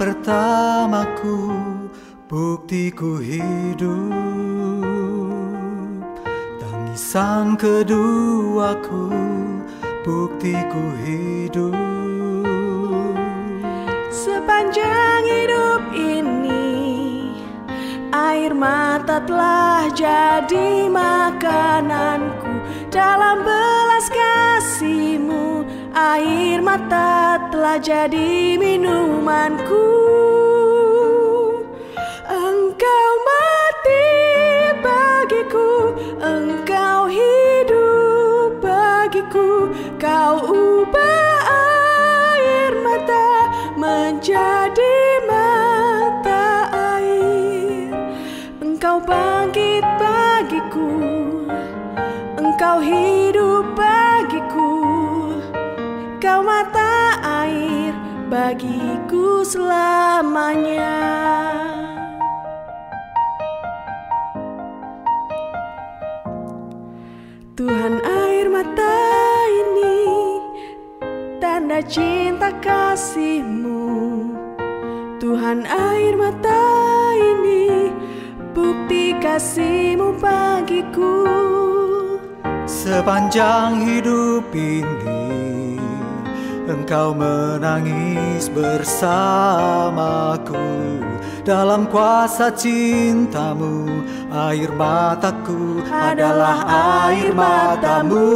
pertamaku, buktiku hidup. Tangisan keduaku, buktiku hidup. Sepanjang hidup ini, air mata telah jadi makananku. Dalam belas kasih-Mu, air mata telah jadi minumanku. Engkau mati bagiku, Engkau hidup bagiku. Kau ubah air mata menjadi mata air. Engkau bangkit bagiku, Engkau hidup bagiku. Kau mata air bagiku selamanya. Tuhan, air mata ini tanda cinta kasih-Mu. Tuhan, air mata ini bukti kasih-Mu bagiku. Sepanjang hidup ini, Engkau menangis bersamaku. Dalam kuasa cinta-Mu, air mataku adalah air mata-Mu.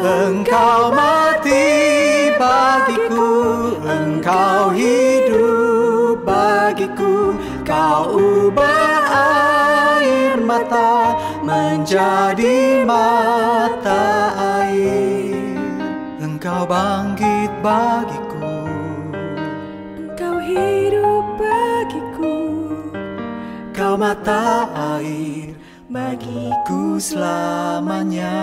Engkau mati bagiku, Engkau hidup bagiku. Kau ubah air mata menjadi mata air. Engkau bangkit bagiku, Engkau hidup bagiku. Kau mata air bagiku selamanya.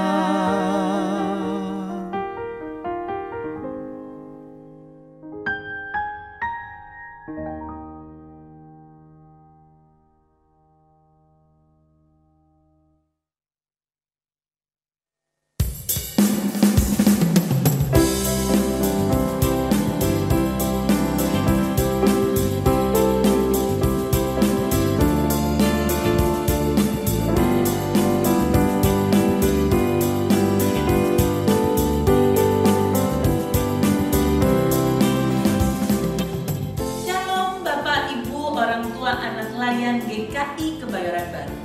GKI Kebayoran Baru.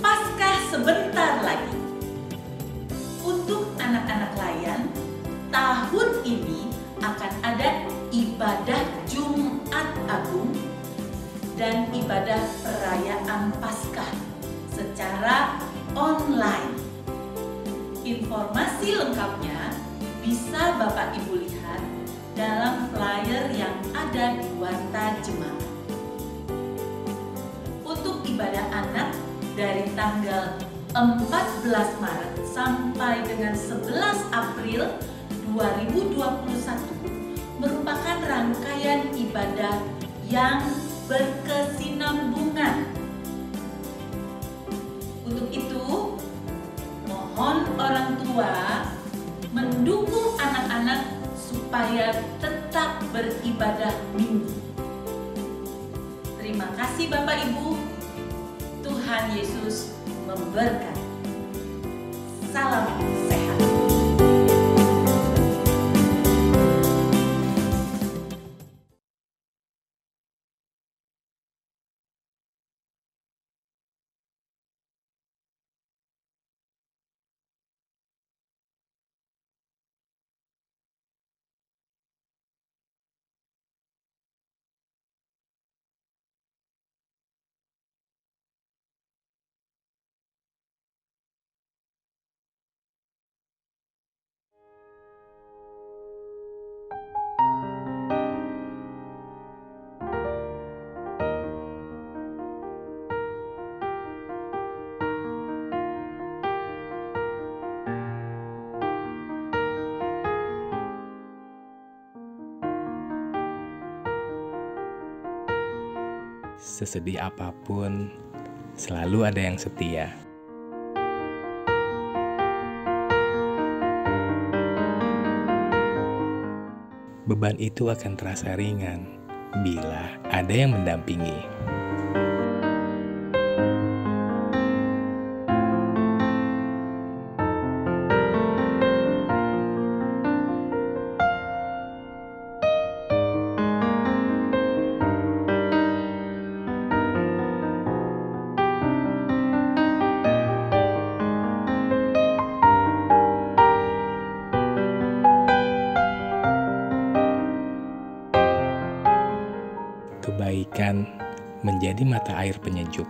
Paskah sebentar lagi. Untuk anak-anak layan, tahun ini akan ada ibadah Jumat Agung dan ibadah perayaan Paskah secara online. Informasi lengkapnya bisa Bapak Ibu lihat dalam flyer yang ada di Warta Jemaat. Untuk ibadah anak dari tanggal 14 Maret sampai dengan 11 April 2021 merupakan rangkaian ibadah yang berkesinambungan. Untuk itu, mohon orang tua mendukung anak-anak supaya tetap beribadah minggu. Terima kasih Bapak Ibu. Tuhan Yesus memberkati. Salam sehat. Sesedih apapun, selalu ada yang setia. beban itu akan terasa ringan bila ada yang mendampingi. Kebaikan menjadi mata air penyejuk,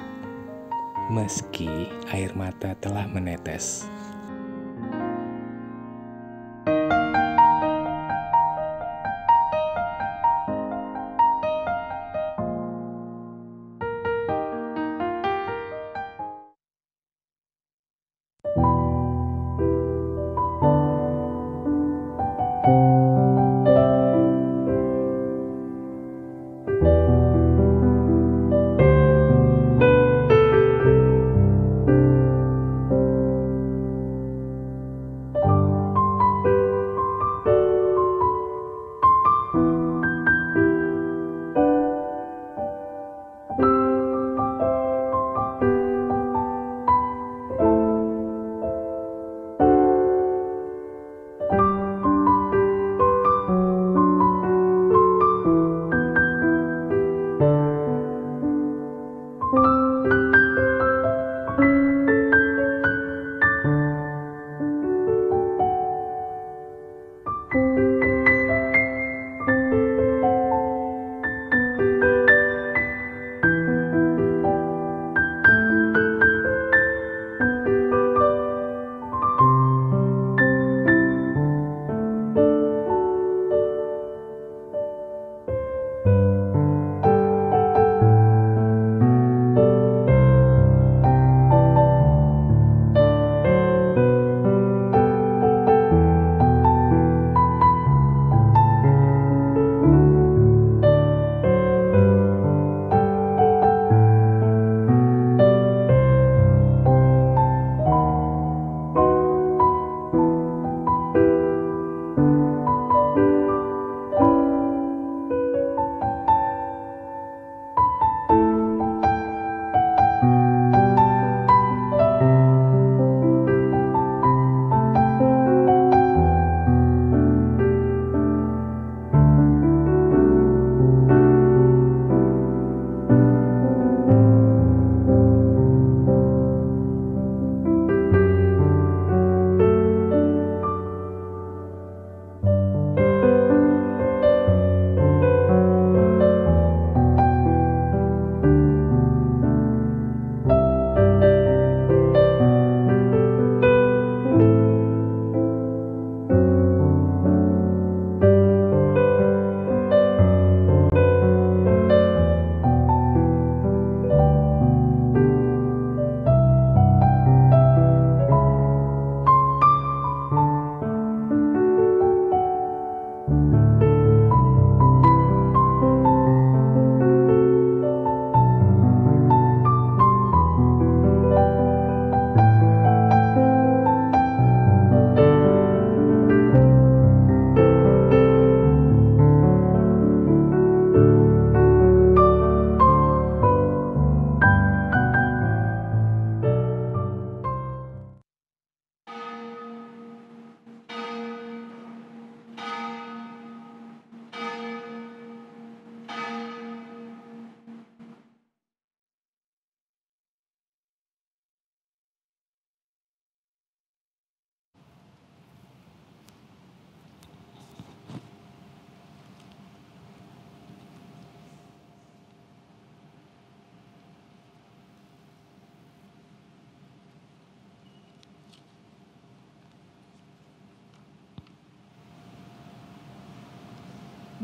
meski air mata telah menetes.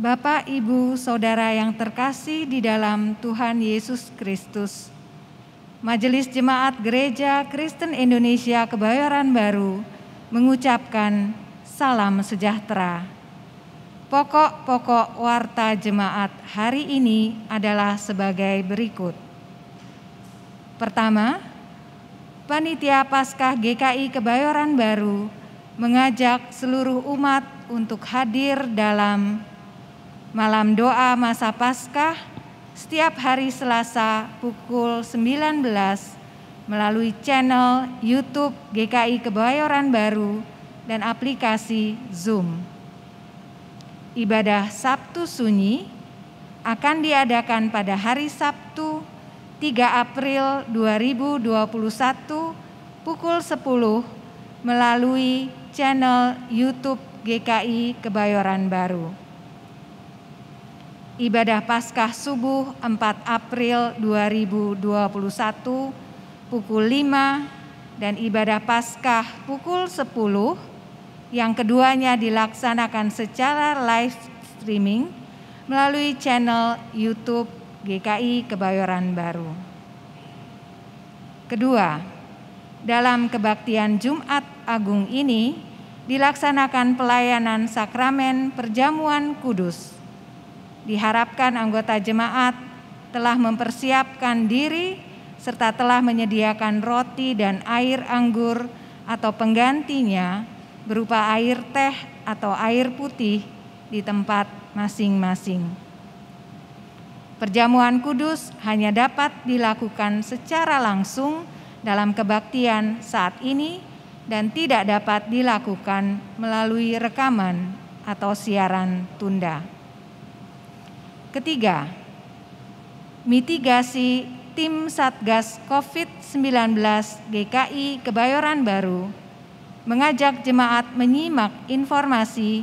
Bapak, Ibu, Saudara yang terkasih di dalam Tuhan Yesus Kristus, Majelis Jemaat Gereja Kristen Indonesia Kebayoran Baru mengucapkan salam sejahtera. Pokok-pokok warta jemaat hari ini adalah sebagai berikut. Pertama, Panitia Paskah GKI Kebayoran Baru mengajak seluruh umat untuk hadir dalam Malam doa masa Paskah setiap hari Selasa pukul 19 melalui channel YouTube GKI Kebayoran Baru dan aplikasi Zoom. Ibadah Sabtu Sunyi akan diadakan pada hari Sabtu 3 April 2021 pukul 10 melalui channel YouTube GKI Kebayoran Baru. Ibadah Paskah Subuh 4 April 2021 pukul 5 dan ibadah Paskah pukul 10 yang keduanya dilaksanakan secara live streaming melalui channel YouTube GKI Kebayoran Baru. Kedua, dalam kebaktian Jumat Agung ini dilaksanakan pelayanan sakramen perjamuan kudus. Diharapkan anggota jemaat telah mempersiapkan diri serta telah menyediakan roti dan air anggur atau penggantinya berupa air teh atau air putih di tempat masing-masing. Perjamuan kudus hanya dapat dilakukan secara langsung dalam kebaktian saat ini dan tidak dapat dilakukan melalui rekaman atau siaran tunda. Ketiga, mitigasi tim Satgas COVID-19 GKI Kebayoran Baru mengajak jemaat menyimak informasi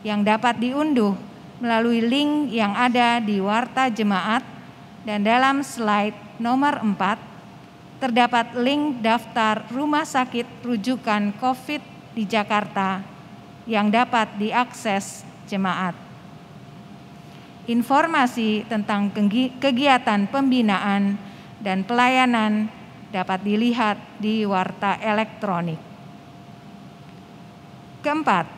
yang dapat diunduh melalui link yang ada di warta jemaat dan dalam slide nomor 4 terdapat link daftar rumah sakit rujukan COVID di Jakarta yang dapat diakses jemaat. Informasi tentang kegiatan pembinaan dan pelayanan dapat dilihat di warta elektronik. Keempat,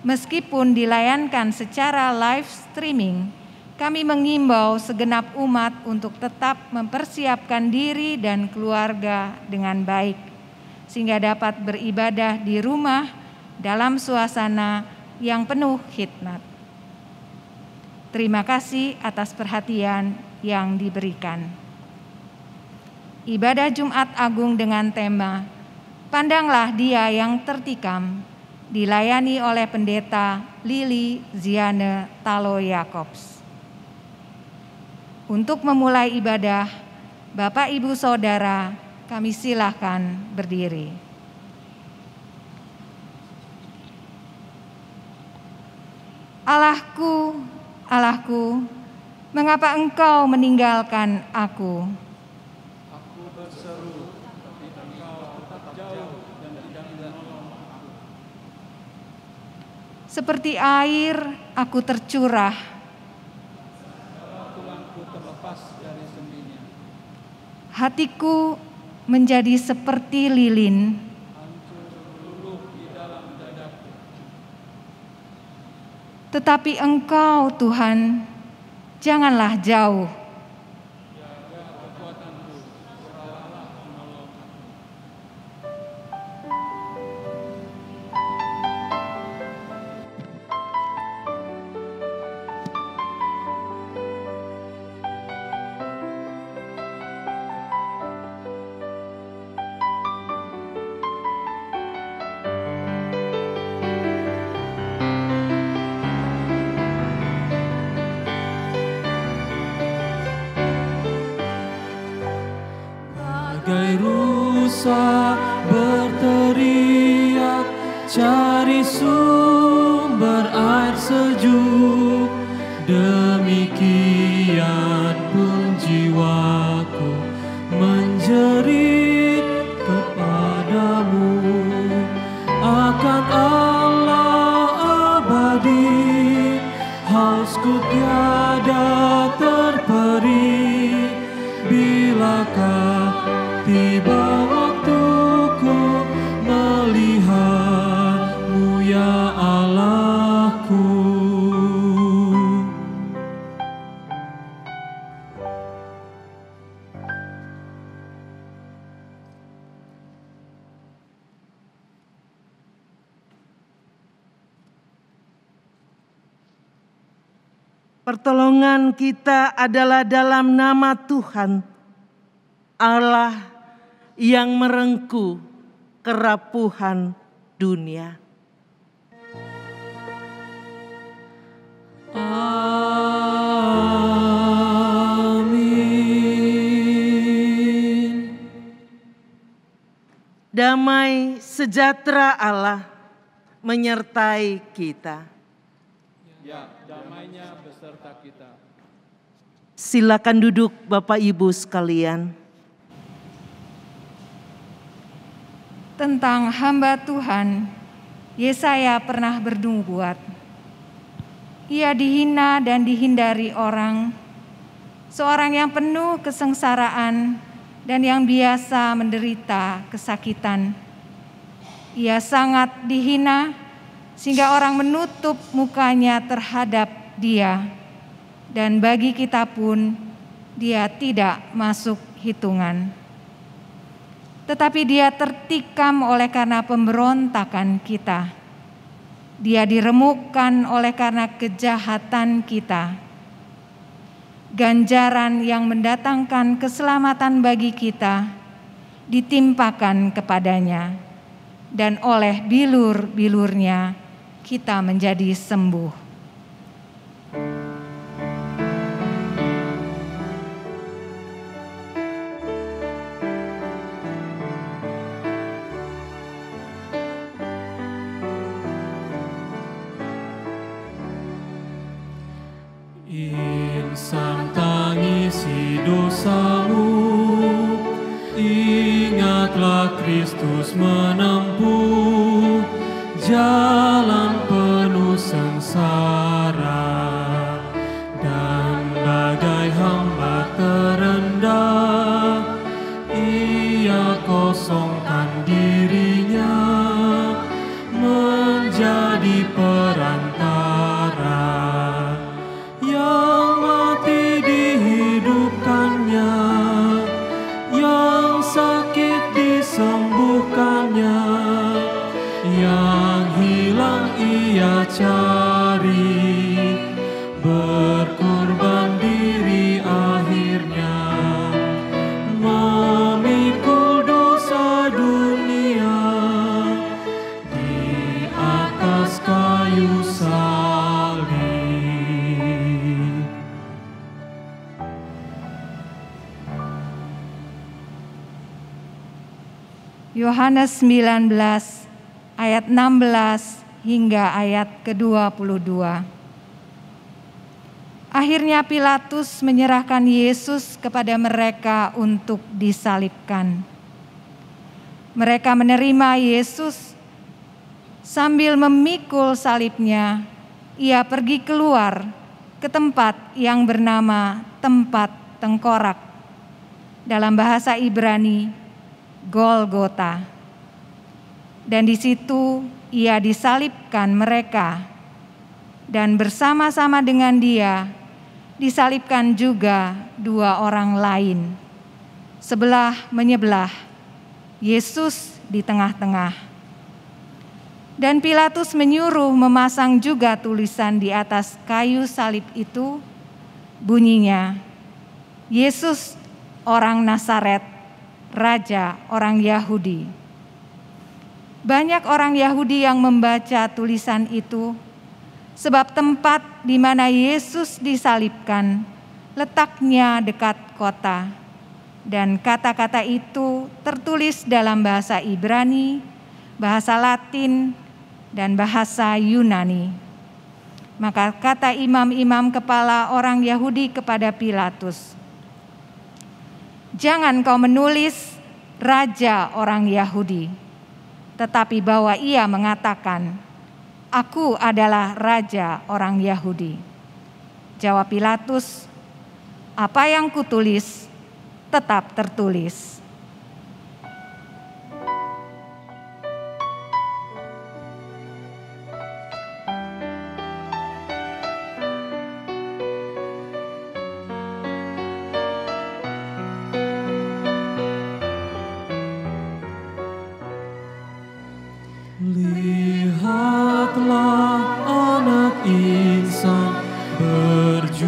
meskipun dilayankan secara live streaming, kami mengimbau segenap umat untuk tetap mempersiapkan diri dan keluarga dengan baik, sehingga dapat beribadah di rumah dalam suasana yang penuh hikmat. Terima kasih atas perhatian yang diberikan. Ibadah Jumat Agung dengan tema "Pandanglah Dia yang Tertikam" dilayani oleh Pendeta Lili Ziane Talo Yakobs. Untuk memulai ibadah, Bapak Ibu Saudara, kami silahkan berdiri. Allahku, Allahku, mengapa Engkau meninggalkan aku? Aku berseru, tapi Engkau tetap jauh dan tidak menolong aku. Seperti air aku tercurah. Tulangku terlepas dari sendinya. Hatiku menjadi seperti lilin. Tetapi Engkau, Tuhan, janganlah jauh. Bagai rusa berteriak cari sumber air sejuk, demikian pun jiwaku menjerit kepadamu. Akan Allah abadi, hausku tiada terperi. Bilakah tiba waktuku melihat-Mu ya Allahku. Pertolongan kita adalah dalam nama Tuhan, Allah yang merengkuh kerapuhan dunia. Amin. Damai sejahtera Allah menyertai kita. Ya, damainya beserta kita. Silakan duduk Bapak Ibu sekalian. Tentang hamba Tuhan, Yesaya pernah bernubuat. Ia dihina dan dihindari orang, seorang yang penuh kesengsaraan dan yang biasa menderita kesakitan. Ia sangat dihina sehingga orang menutup mukanya terhadap dia, dan bagi kita pun dia tidak masuk hitungan. Tetapi dia tertikam oleh karena pemberontakan kita. Dia diremukkan oleh karena kejahatan kita. Ganjaran yang mendatangkan keselamatan bagi kita ditimpakan kepadanya, dan oleh bilur-bilurnya kita menjadi sembuh. Insan tangisi dosamu, ingatlah Kristus menempuh jalan penuh sengsara, dan bagai hamba terendah ia kosongkan dirinya menjadi perantara. Yang mati dihidupkannya, yang sakit disembuhkannya, yang hilang ia cari, berkorban diri akhirnya, memikul dosa dunia di atas kayu salib. Yohanes 19 ayat 16 hingga ayat ke-22. Akhirnya Pilatus menyerahkan Yesus kepada mereka untuk disalibkan. Mereka menerima Yesus. Sambil memikul salibnya, ia pergi keluar ke tempat yang bernama tempat tengkorak. Dalam bahasa Ibrani, Golgota. Dan di situ ia disalibkan mereka, dan bersama-sama dengan dia disalibkan juga dua orang lain, sebelah menyebelah, Yesus di tengah-tengah. Dan Pilatus menyuruh memasang juga tulisan di atas kayu salib itu, bunyinya, Yesus orang Nazaret, Raja orang Yahudi. Banyak orang Yahudi yang membaca tulisan itu, sebab tempat di mana Yesus disalibkan letaknya dekat kota, dan kata-kata itu tertulis dalam bahasa Ibrani, bahasa Latin, dan bahasa Yunani. Maka kata imam-imam kepala orang Yahudi kepada Pilatus, "Jangan kau menulis Raja orang Yahudi, tetapi bahwa ia mengatakan, Aku adalah Raja orang Yahudi." Jawab Pilatus, "Apa yang kutulis tetap tertulis." Lihatlah anak insan berjuang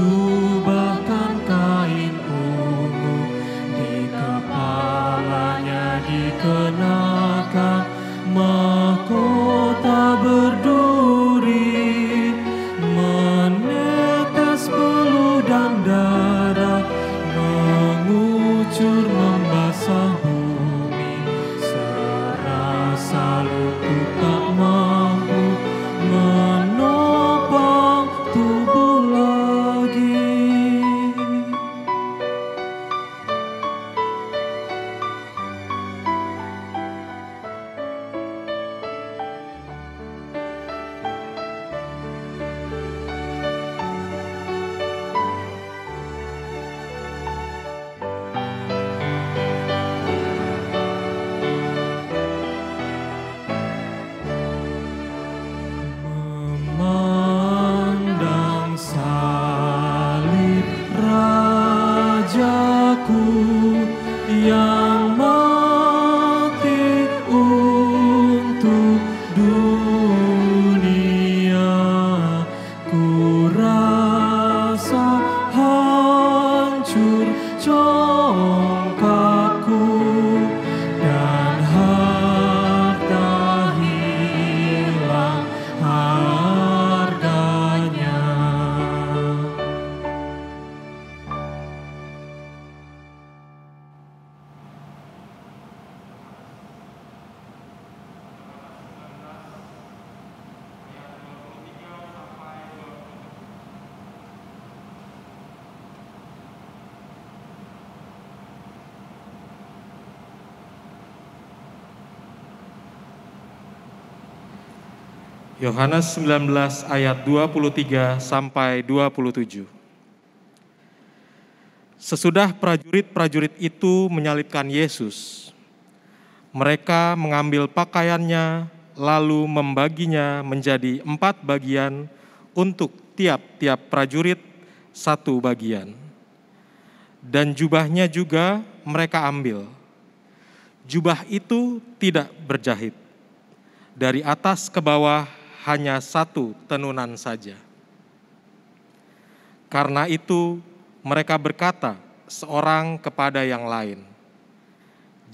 hancur membasah bumi, serasa lutut tak mampu menopang tubuh lagi. Memandang salib Rajaku yang mati untuk dunia, ku rasa hancur congkakku dan harta hilang harganya. Yohanes 19 ayat 23 sampai 27. Sesudah prajurit-prajurit itu menyalibkan Yesus, mereka mengambil pakaiannya lalu membaginya menjadi 4 bagian untuk tiap-tiap prajurit 1 bagian. Dan jubahnya juga mereka ambil. Jubah itu tidak berjahit. Dari atas ke bawah hanya 1 tenunan saja. Karena itu mereka berkata seorang kepada yang lain,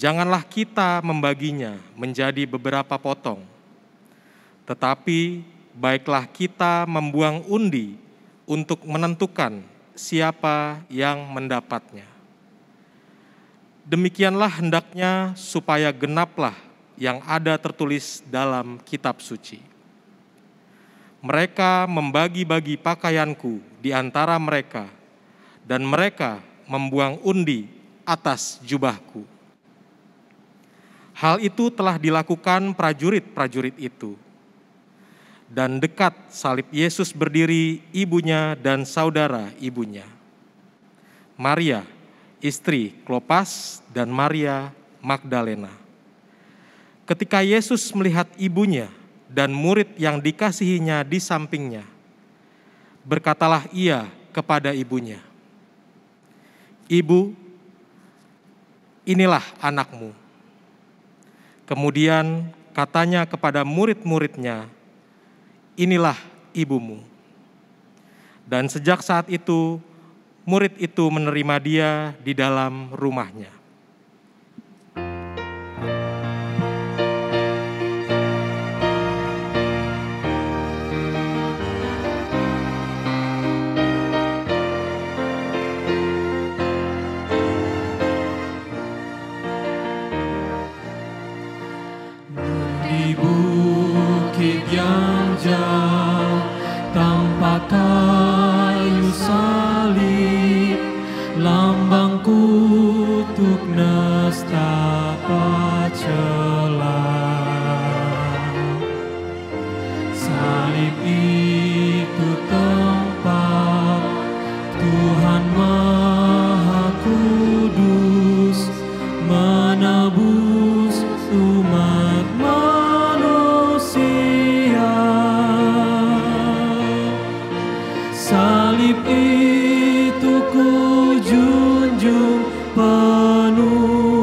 "Janganlah kita membaginya menjadi beberapa potong, tetapi baiklah kita membuang undi untuk menentukan siapa yang mendapatnya." Demikianlah hendaknya supaya genaplah yang ada tertulis dalam kitab suci. Mereka membagi-bagi pakaianku di antara mereka, dan mereka membuang undi atas jubahku. Hal itu telah dilakukan prajurit-prajurit itu. Dan dekat salib Yesus berdiri ibunya dan saudara ibunya, Maria, istri Klopas, dan Maria Magdalena. Ketika Yesus melihat ibunya dan murid yang dikasihinya di sampingnya, berkatalah ia kepada ibunya, "Ibu, inilah anakmu." Kemudian katanya kepada murid-muridnya, "Inilah ibumu." Dan sejak saat itu, murid itu menerima dia di dalam rumahnya. Di bukit yang jauh tanpa kayu salib, lambang kutuk nestapa celah. Salib itu tempat Tuhan Maha Kudus menebus umat manusia. Salib itu ku junjung penuh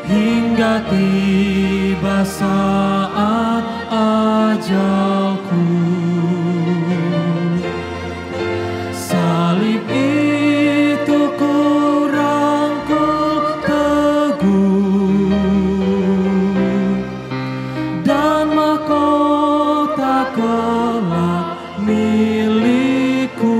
hingga tiba saat ajalku. Salib itu ku rangkul teguh dan mahkota kelak milikku.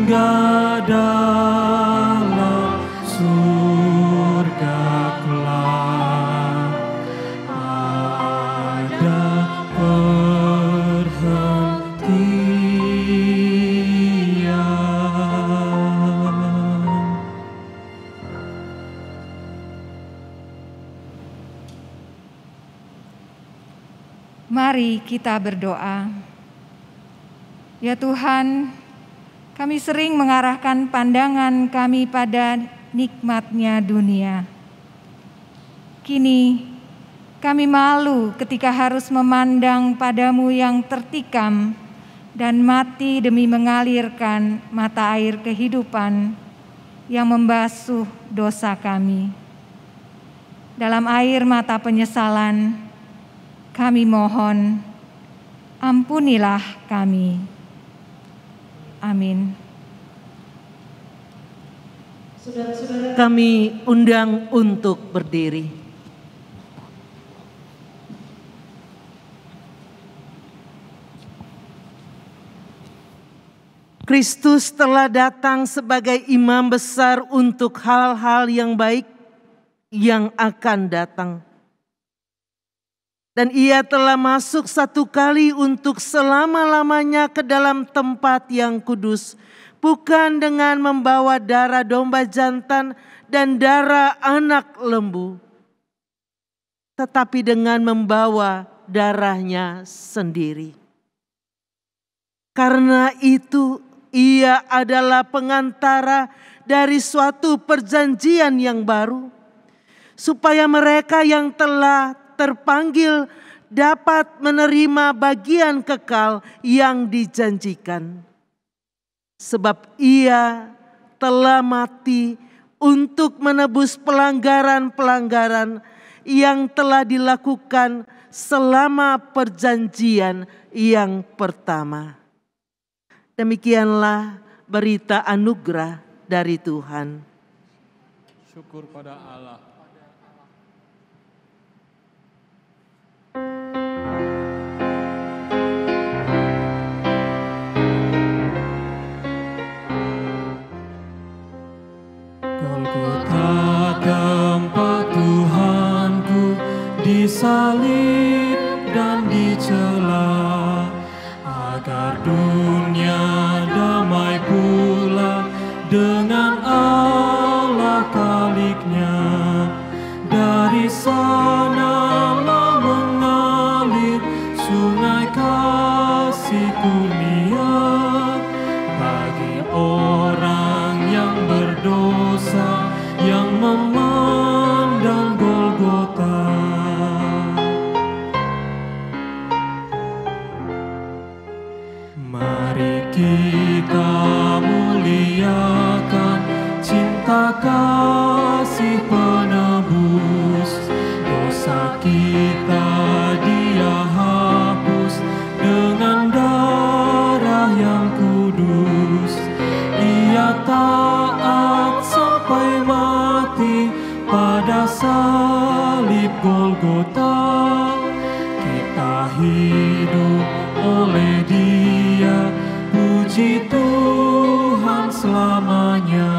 hingga dalam surga kelak ada perhentian. Mari kita berdoa. Ya Tuhan, kami sering mengarahkan pandangan kami pada nikmatnya dunia. Kini kami malu ketika harus memandang padamu yang tertikam dan mati demi mengalirkan mata air kehidupan yang membasuh dosa kami. Dalam air mata penyesalan, kami mohon, ampunilah kami. Amin. Kami undang untuk berdiri. Kristus telah datang sebagai imam besar untuk hal-hal yang baik yang akan datang. Dan ia telah masuk satu kali untuk selama-lamanya ke dalam tempat yang kudus, bukan dengan membawa darah domba jantan dan darah anak lembu, tetapi dengan membawa darahnya sendiri. Karena itu ia adalah pengantara dari suatu perjanjian yang baru, supaya mereka yang telah terpanggil dapat menerima bagian kekal yang dijanjikan. Sebab ia telah mati untuk menebus pelanggaran-pelanggaran yang telah dilakukan selama perjanjian yang pertama. Demikianlah berita anugerah dari Tuhan. Syukur pada Allah. Golgota tempat Tuhanku disalib dan dicela, agar dunia damai pula dengan Allah Khaliknya. Dari sanalah mengalir sungai kasih kurnia bagi orang yang berdosa yang memandang Golgota. Mari kita muliakan cinta kasih penebus, dosa kita Dia hapus dengan darah yang kudus. Ia taat sampai mati pada salib Golgota. Kita hidup oleh Dia, puji Tuhan selamanya.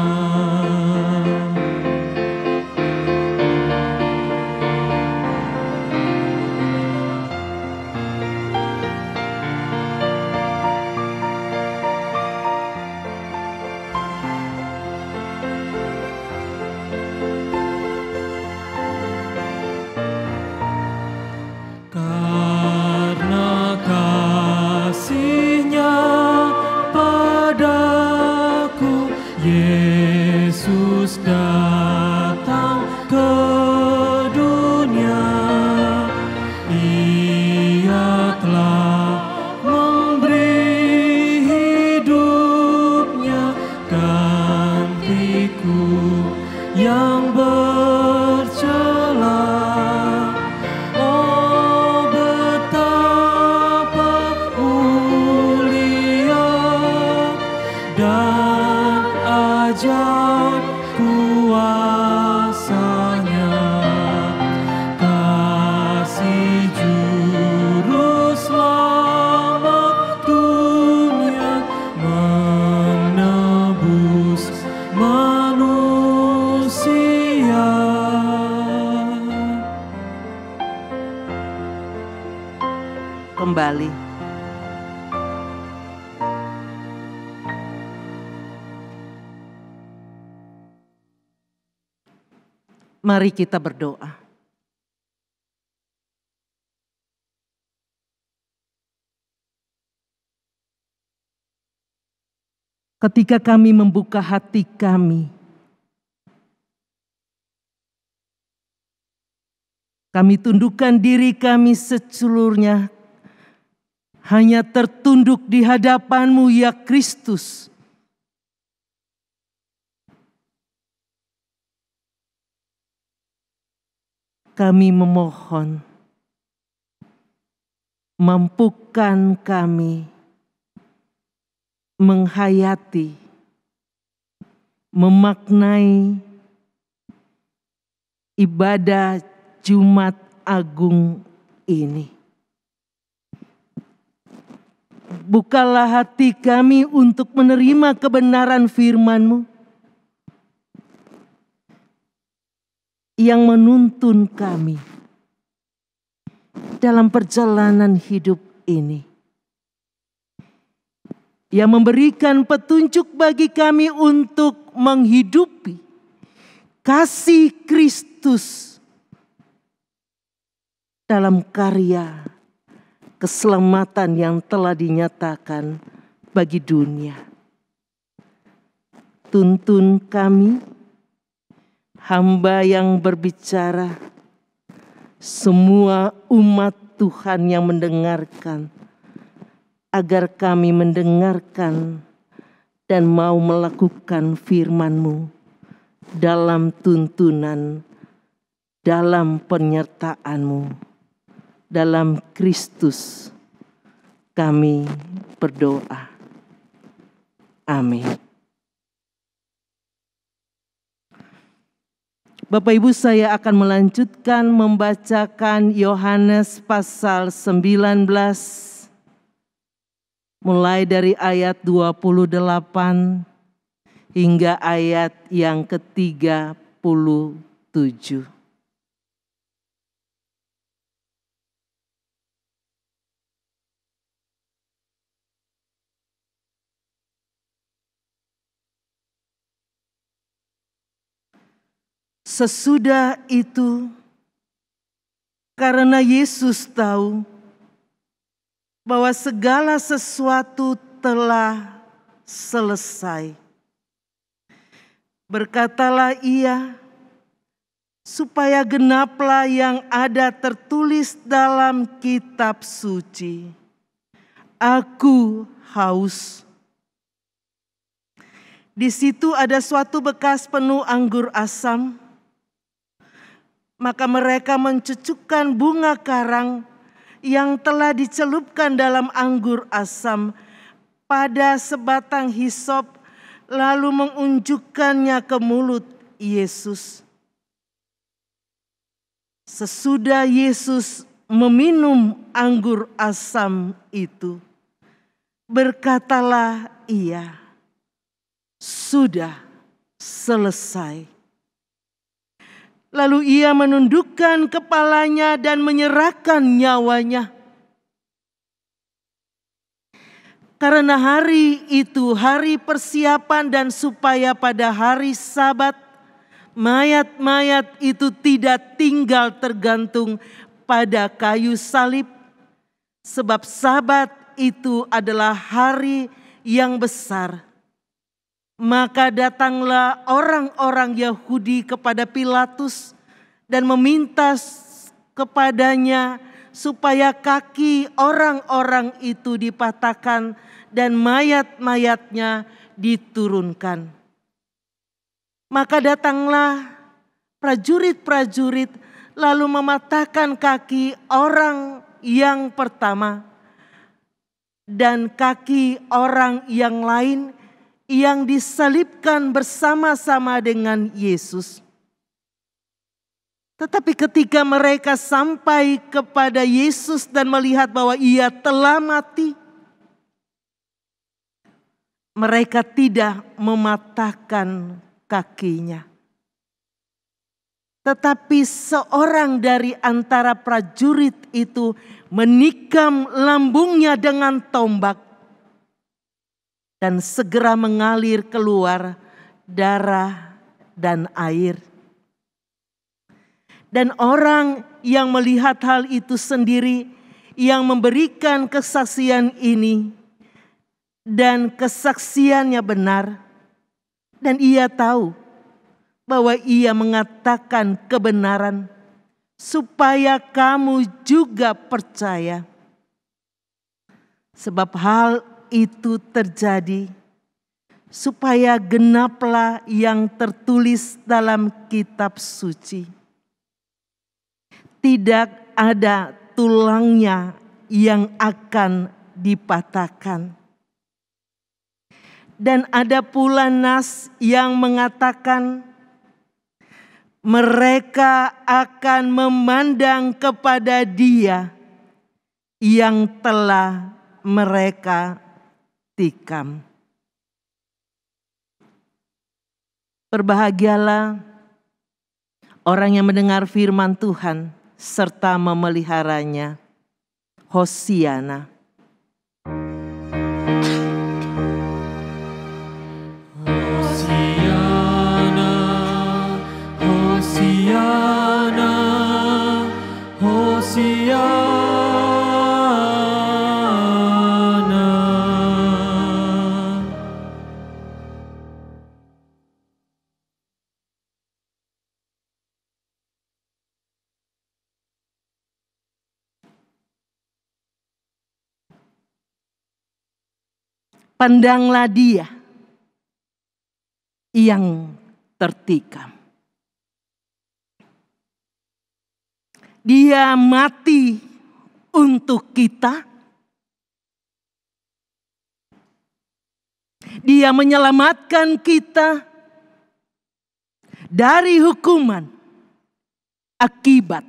Karena kasih-Nya padaku, Yesus datang ke dunia. Ia telah memberi hidupnya gantiku yang bercela. Oh, betapa mulia dan ajaib kuasa-Nya. Kasih Juru Selamat dunia menemukan kembali. Mari kita berdoa. Ketika kami membuka hati kami tundukkan diri kami seluruhnya hanya tertunduk di hadapan-Mu ya Kristus. Kami memohon, mampukan kami menghayati, memaknai ibadah Jumat Agung ini. Bukalah hati kami untuk menerima kebenaran firman-Mu yang menuntun kami dalam perjalanan hidup ini, yang memberikan petunjuk bagi kami untuk menghidupi kasih Kristus dalam karya keselamatan yang telah dinyatakan bagi dunia. Tuntun kami, hamba yang berbicara, semua umat Tuhan yang mendengarkan, agar kami mendengarkan dan mau melakukan firman-Mu dalam tuntunan, dalam penyertaan-Mu. Dalam Kristus kami berdoa. Amin. Bapak Ibu, saya akan melanjutkan membacakan Yohanes pasal 19 mulai dari ayat 28 hingga ayat yang ke-37. Sesudah itu, karena Yesus tahu bahwa segala sesuatu telah selesai, berkatalah Ia, supaya genaplah yang ada tertulis dalam kitab suci, "Aku haus." Di situ ada suatu bekas penuh anggur asam. Maka mereka mencucukkan bunga karang yang telah dicelupkan dalam anggur asam pada sebatang hisop, lalu mengunjukkannya ke mulut Yesus. Sesudah Yesus meminum anggur asam itu, berkatalah Ia, "Sudah selesai." Lalu Ia menundukkan kepalanya dan menyerahkan nyawanya. Karena hari itu hari persiapan dan supaya pada hari Sabat mayat-mayat itu tidak tinggal tergantung pada kayu salib. Sebab Sabat itu adalah hari yang besar. Maka datanglah orang-orang Yahudi kepada Pilatus dan meminta kepadanya supaya kaki orang-orang itu dipatahkan dan mayat-mayatnya diturunkan. Maka datanglah prajurit-prajurit lalu mematahkan kaki orang yang pertama dan kaki orang yang lain yang disalibkan bersama-sama dengan Yesus. Tetapi ketika mereka sampai kepada Yesus dan melihat bahwa Ia telah mati, mereka tidak mematahkan kakinya. Tetapi seorang dari antara prajurit itu menikam lambungnya dengan tombak. Dan segera mengalir keluar darah dan air. Dan orang yang melihat hal itu sendiri, yang memberikan kesaksian ini, dan kesaksiannya benar, dan ia tahu bahwa ia mengatakan kebenaran, supaya kamu juga percaya. Sebab hal itu terjadi supaya genaplah yang tertulis dalam kitab suci. Tidak ada tulangnya yang akan dipatahkan. Dan ada pula nas yang mengatakan mereka akan memandang kepada Dia yang telah mereka tikam. Berbahagialah orang yang mendengar firman Tuhan serta memeliharanya. Hosiana. Hosiana, Hosiana, Hosiana. Pandanglah Dia yang tertikam. Dia mati untuk kita. Dia menyelamatkan kita dari hukuman akibat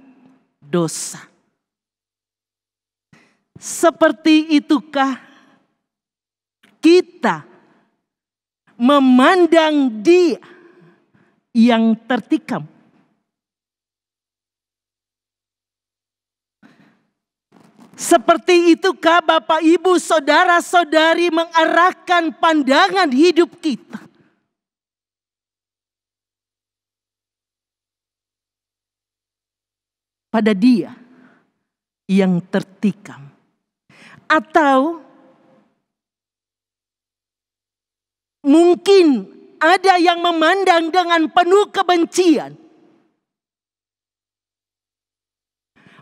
dosa. Seperti itukah kita memandang Dia yang tertikam? Seperti itukah Bapak, Ibu, saudara-saudari mengarahkan pandangan hidup kita pada Dia yang tertikam? Atau mungkin ada yang memandang dengan penuh kebencian,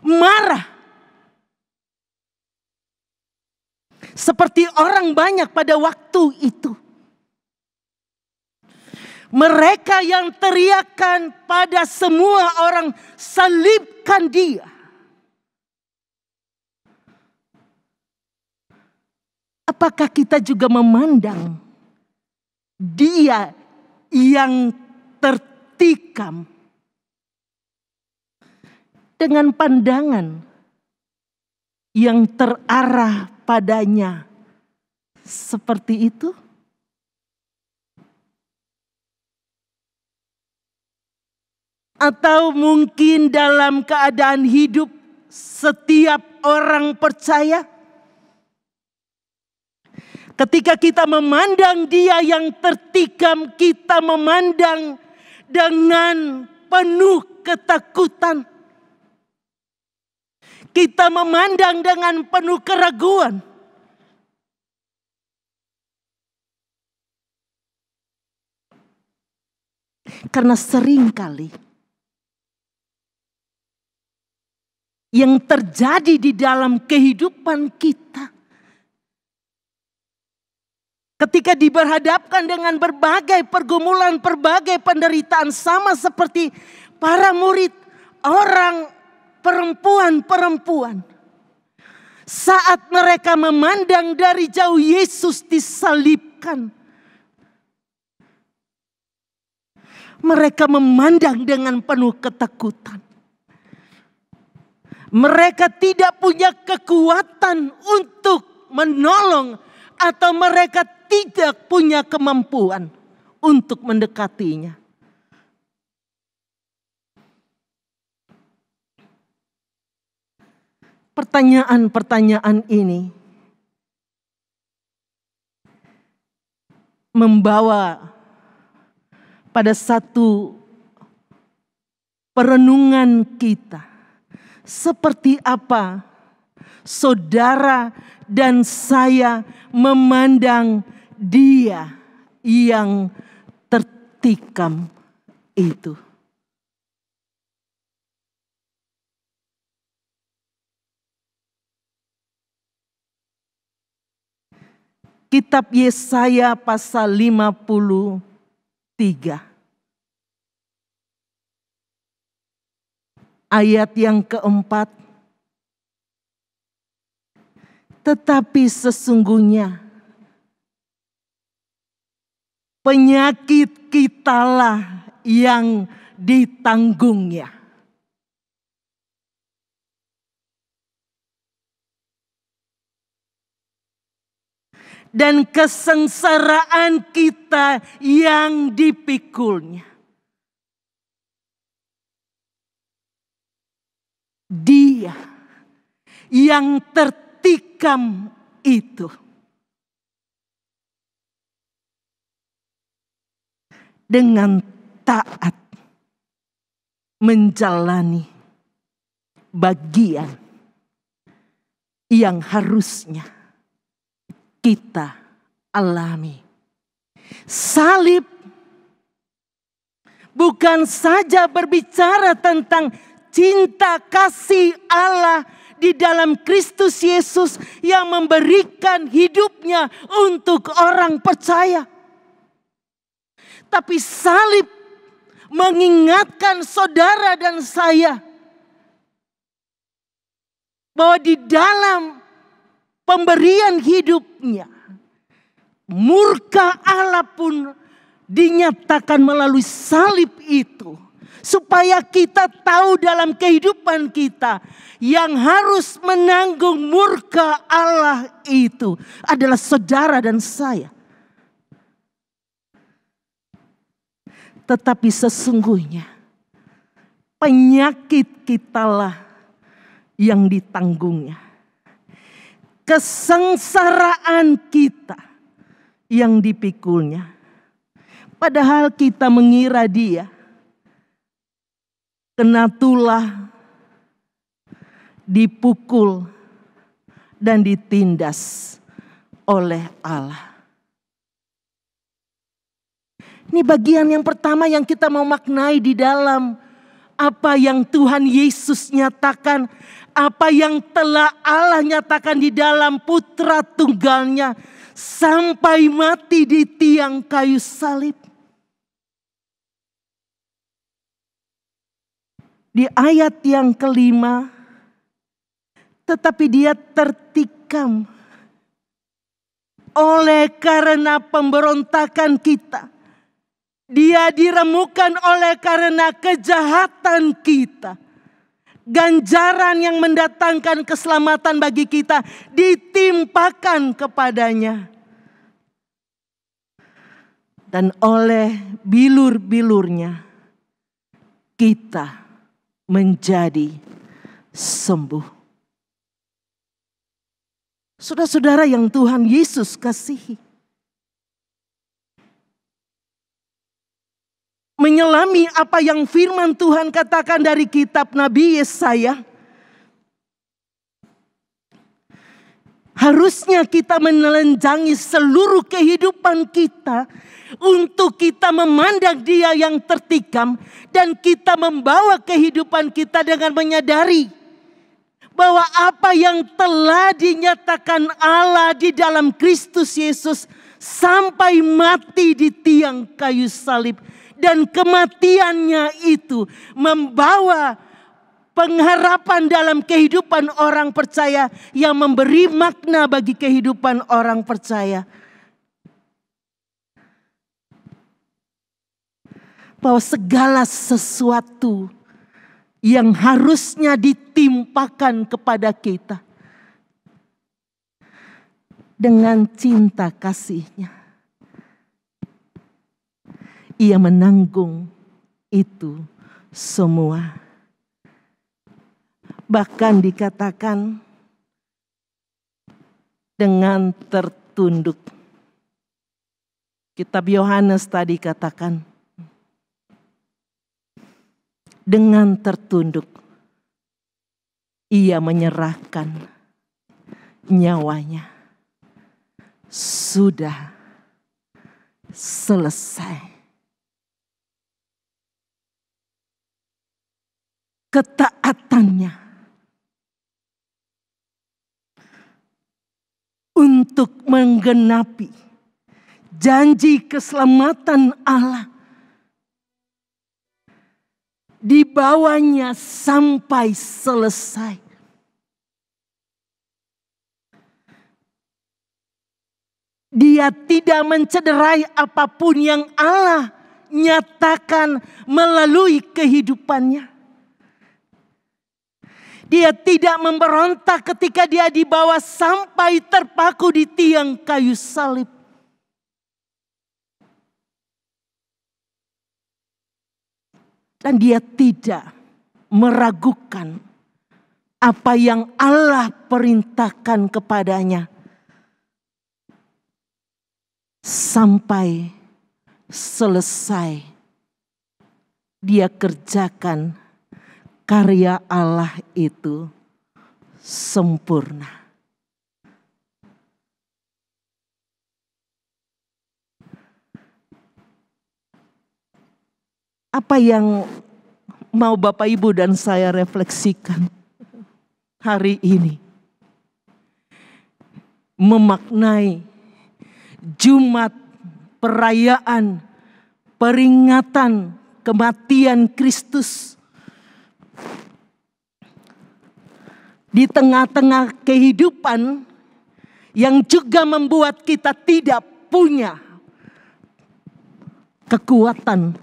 marah, seperti orang banyak pada waktu itu. Mereka yang teriakan pada semua orang, salibkan Dia. Apakah kita juga memandang Dia yang tertikam dengan pandangan yang terarah padanya seperti itu? Atau mungkin dalam keadaan hidup setiap orang percaya, ketika kita memandang Dia yang tertikam, kita memandang dengan penuh ketakutan. Kita memandang dengan penuh keraguan. Karena seringkali yang terjadi di dalam kehidupan kita, ketika diberhadapkan dengan berbagai pergumulan, berbagai penderitaan, sama seperti para murid, orang perempuan-perempuan, saat mereka memandang dari jauh Yesus disalibkan, mereka memandang dengan penuh ketakutan. Mereka tidak punya kekuatan untuk menolong, atau mereka tidak punya kemampuan untuk mendekatinya. pertanyaan-pertanyaan ini membawa pada satu perenungan kita. Seperti apa saudara dan saya memandang dia yang tertikam itu. Kitab Yesaya pasal 53. Ayat yang keempat. Tetapi sesungguhnya penyakit kitalah yang ditanggungnya. Dan kesengsaraan kita yang dipikulnya. Dia yang tertikam itu dengan taat menjalani bagian yang harusnya kita alami. Salib bukan saja berbicara tentang cinta kasih Allah di dalam Kristus Yesus yang memberikan hidupnya untuk orang percaya. Tapi salib mengingatkan saudara dan saya bahwa di dalam pemberian hidupnya, murka Allah pun dinyatakan melalui salib itu. Supaya kita tahu dalam kehidupan kita yang harus menanggung murka Allah itu adalah saudara dan saya. Tetapi sesungguhnya penyakit kitalah yang ditanggungnya. Kesengsaraan kita yang dipikulnya. Padahal kita mengira dia kena tulah, dipukul, dan ditindas oleh Allah. Ini bagian yang pertama yang kita mau maknai di dalam apa yang Tuhan Yesus nyatakan, apa yang telah Allah nyatakan di dalam Putra Tunggalnya sampai mati di tiang kayu salib. Di ayat yang kelima, tetapi dia tertikam oleh karena pemberontakan kita. Dia diremukkan oleh karena kejahatan kita. Ganjaran yang mendatangkan keselamatan bagi kita ditimpakan kepadanya. Dan oleh bilur-bilurnya kita menjadi sembuh. Saudara-saudara yang Tuhan Yesus kasihi, menyelami apa yang firman Tuhan katakan dari kitab Nabi Yesaya, harusnya kita menelanjangi seluruh kehidupan kita untuk kita memandang dia yang tertikam dan kita membawa kehidupan kita dengan menyadari bahwa apa yang telah dinyatakan Allah di dalam Kristus Yesus sampai mati di tiang kayu salib dan kematiannya itu membawa pengharapan dalam kehidupan orang percaya yang memberi makna bagi kehidupan orang percaya. Bahwa segala sesuatu yang harusnya ditimpakan kepada kita dengan cinta kasih-Nya, Ia menanggung itu semua. Bahkan dikatakan dengan tertunduk. Kitab Yohanes tadi katakan, dengan tertunduk ia menyerahkan nyawanya. Sudah selesai. Ketaatannya untuk menggenapi janji keselamatan Allah dibawanya sampai selesai. Dia tidak mencederai apapun yang Allah nyatakan melalui kehidupannya. Dia tidak memberontak ketika dia dibawa sampai terpaku di tiang kayu salib. Dan dia tidak meragukan apa yang Allah perintahkan kepadanya. Sampai selesai dia kerjakan karya Allah itu sempurna. Apa yang mau Bapak Ibu dan saya refleksikan hari ini? Memaknai Jumat perayaan peringatan kematian Kristus di tengah-tengah kehidupan yang juga membuat kita tidak punya kekuatan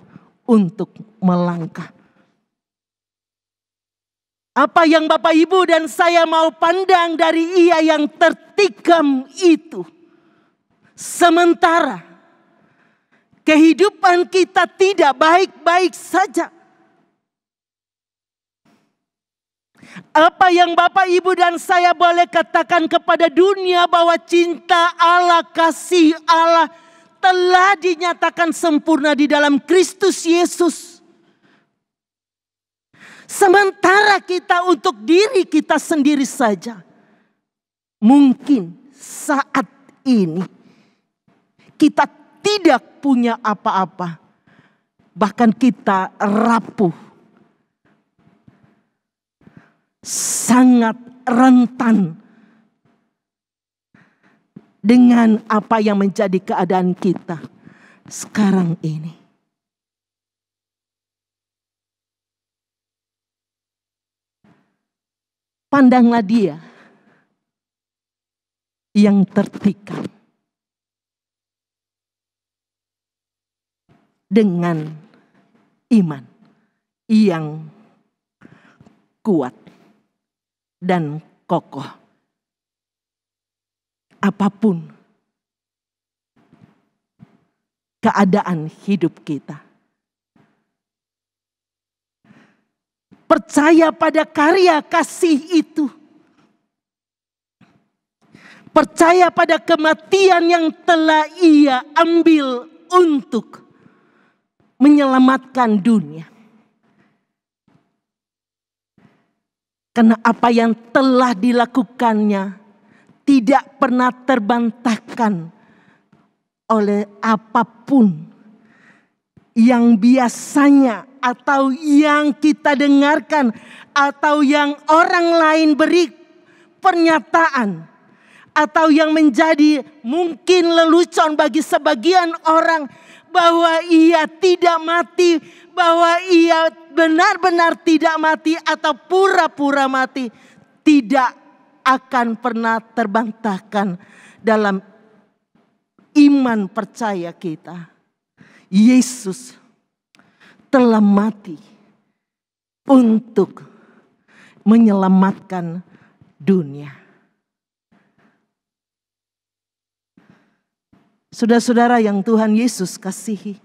untuk melangkah. Apa yang Bapak Ibu dan saya mau pandang dari ia yang tertikam itu? Sementara kehidupan kita tidak baik-baik saja. Apa yang Bapak Ibu dan saya boleh katakan kepada dunia bahwa cinta Allah, kasih Allah telah dinyatakan sempurna di dalam Kristus Yesus. Sementara kita untuk diri kita sendiri saja, mungkin saat ini kita tidak punya apa-apa. Bahkan kita rapuh. Sangat rentan dengan apa yang menjadi keadaan kita sekarang ini. Pandanglah dia yang tertikam dengan iman yang kuat dan kokoh. Apapun keadaan hidup kita, percaya pada karya kasih itu. Percaya pada kematian yang telah ia ambil untuk menyelamatkan dunia. Karena apa yang telah dilakukannya tidak pernah terbantahkan oleh apapun yang biasanya atau yang kita dengarkan atau yang orang lain beri pernyataan atau yang menjadi mungkin lelucon bagi sebagian orang bahwa ia tidak mati, bahwa ia benar-benar tidak mati atau pura-pura mati, tidak akan pernah terbantahkan dalam iman percaya kita. Yesus telah mati untuk menyelamatkan dunia. Saudara-saudara yang Tuhan Yesus kasihi,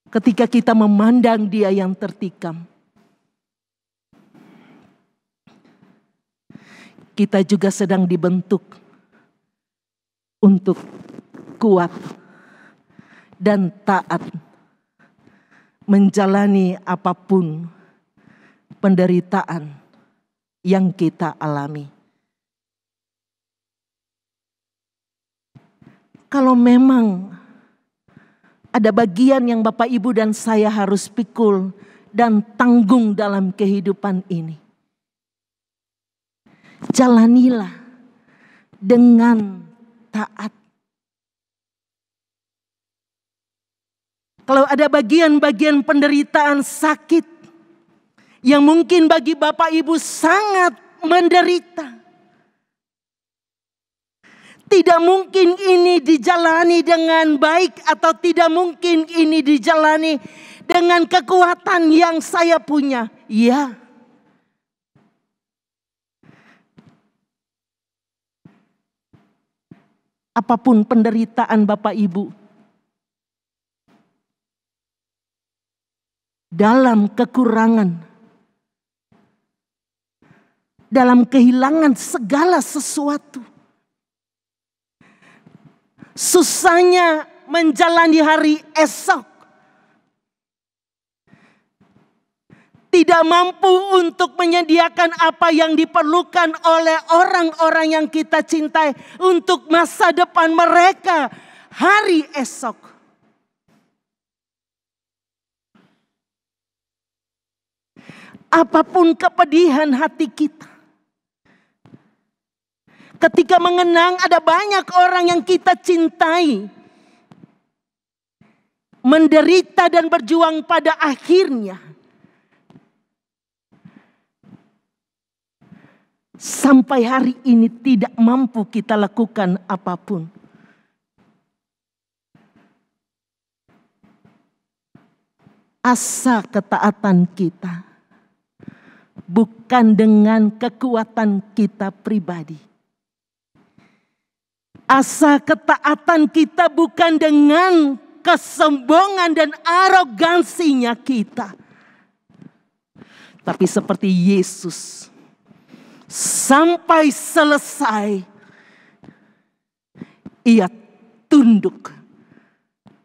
ketika kita memandang dia yang tertikam, kita juga sedang dibentuk untuk kuat dan taat menjalani apapun penderitaan yang kita alami. Kalau memang ada bagian yang Bapak, Ibu, dan saya harus pikul dan tanggung dalam kehidupan ini, jalanilah dengan taat. Kalau ada bagian-bagian penderitaan sakit yang mungkin bagi Bapak Ibu sangat menderita, tidak mungkin ini dijalani dengan baik atau tidak mungkin ini dijalani dengan kekuatan yang saya punya. Ya. Apapun penderitaan Bapak Ibu, dalam kekurangan, dalam kehilangan segala sesuatu, susahnya menjalani hari esok, tidak mampu untuk menyediakan apa yang diperlukan oleh orang-orang yang kita cintai untuk masa depan mereka hari esok. Apapun kepedihan hati kita, ketika mengenang ada banyak orang yang kita cintai menderita dan berjuang pada akhirnya sampai hari ini tidak mampu kita lakukan apapun. Asa ketaatan kita bukan dengan kekuatan kita pribadi. Asa ketaatan kita bukan dengan kesombongan dan arogansinya kita. Tapi seperti Yesus, sampai selesai ia tunduk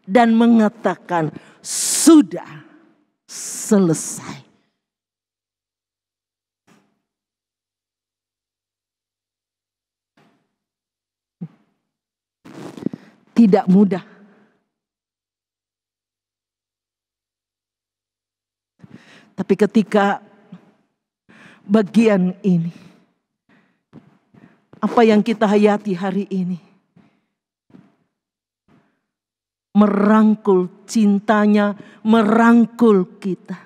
dan mengatakan sudah selesai. Tidak mudah. Tapi ketika bagian ini, apa yang kita hayati hari ini, merangkul cintanya, merangkul kita,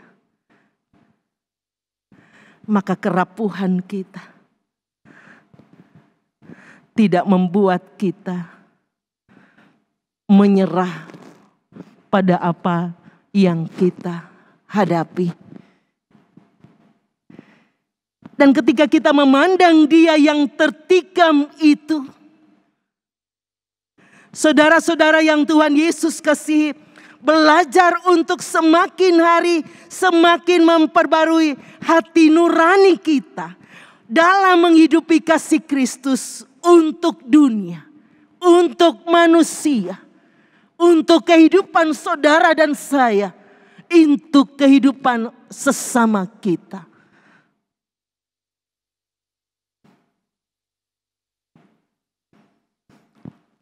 maka kerapuhan kita tidak membuat kita menyerah pada apa yang kita hadapi. Dan ketika kita memandang Dia yang tertikam itu, saudara-saudara yang Tuhan Yesus kasihi, belajar untuk semakin hari semakin memperbarui hati nurani kita dalam menghidupi kasih Kristus untuk dunia, untuk manusia, untuk kehidupan saudara dan saya, untuk kehidupan sesama kita.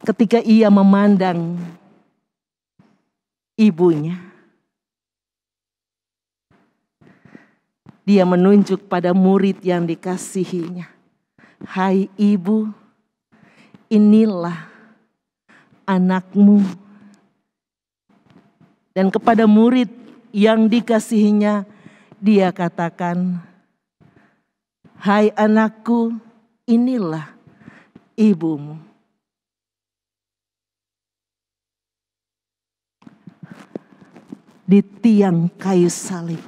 Ketika ia memandang ibunya, dia menunjuk pada murid yang dikasihinya. Hai ibu, inilah anakmu. Dan kepada murid yang dikasihinya, dia katakan, hai anakku, inilah ibumu. Di tiang kayu salib,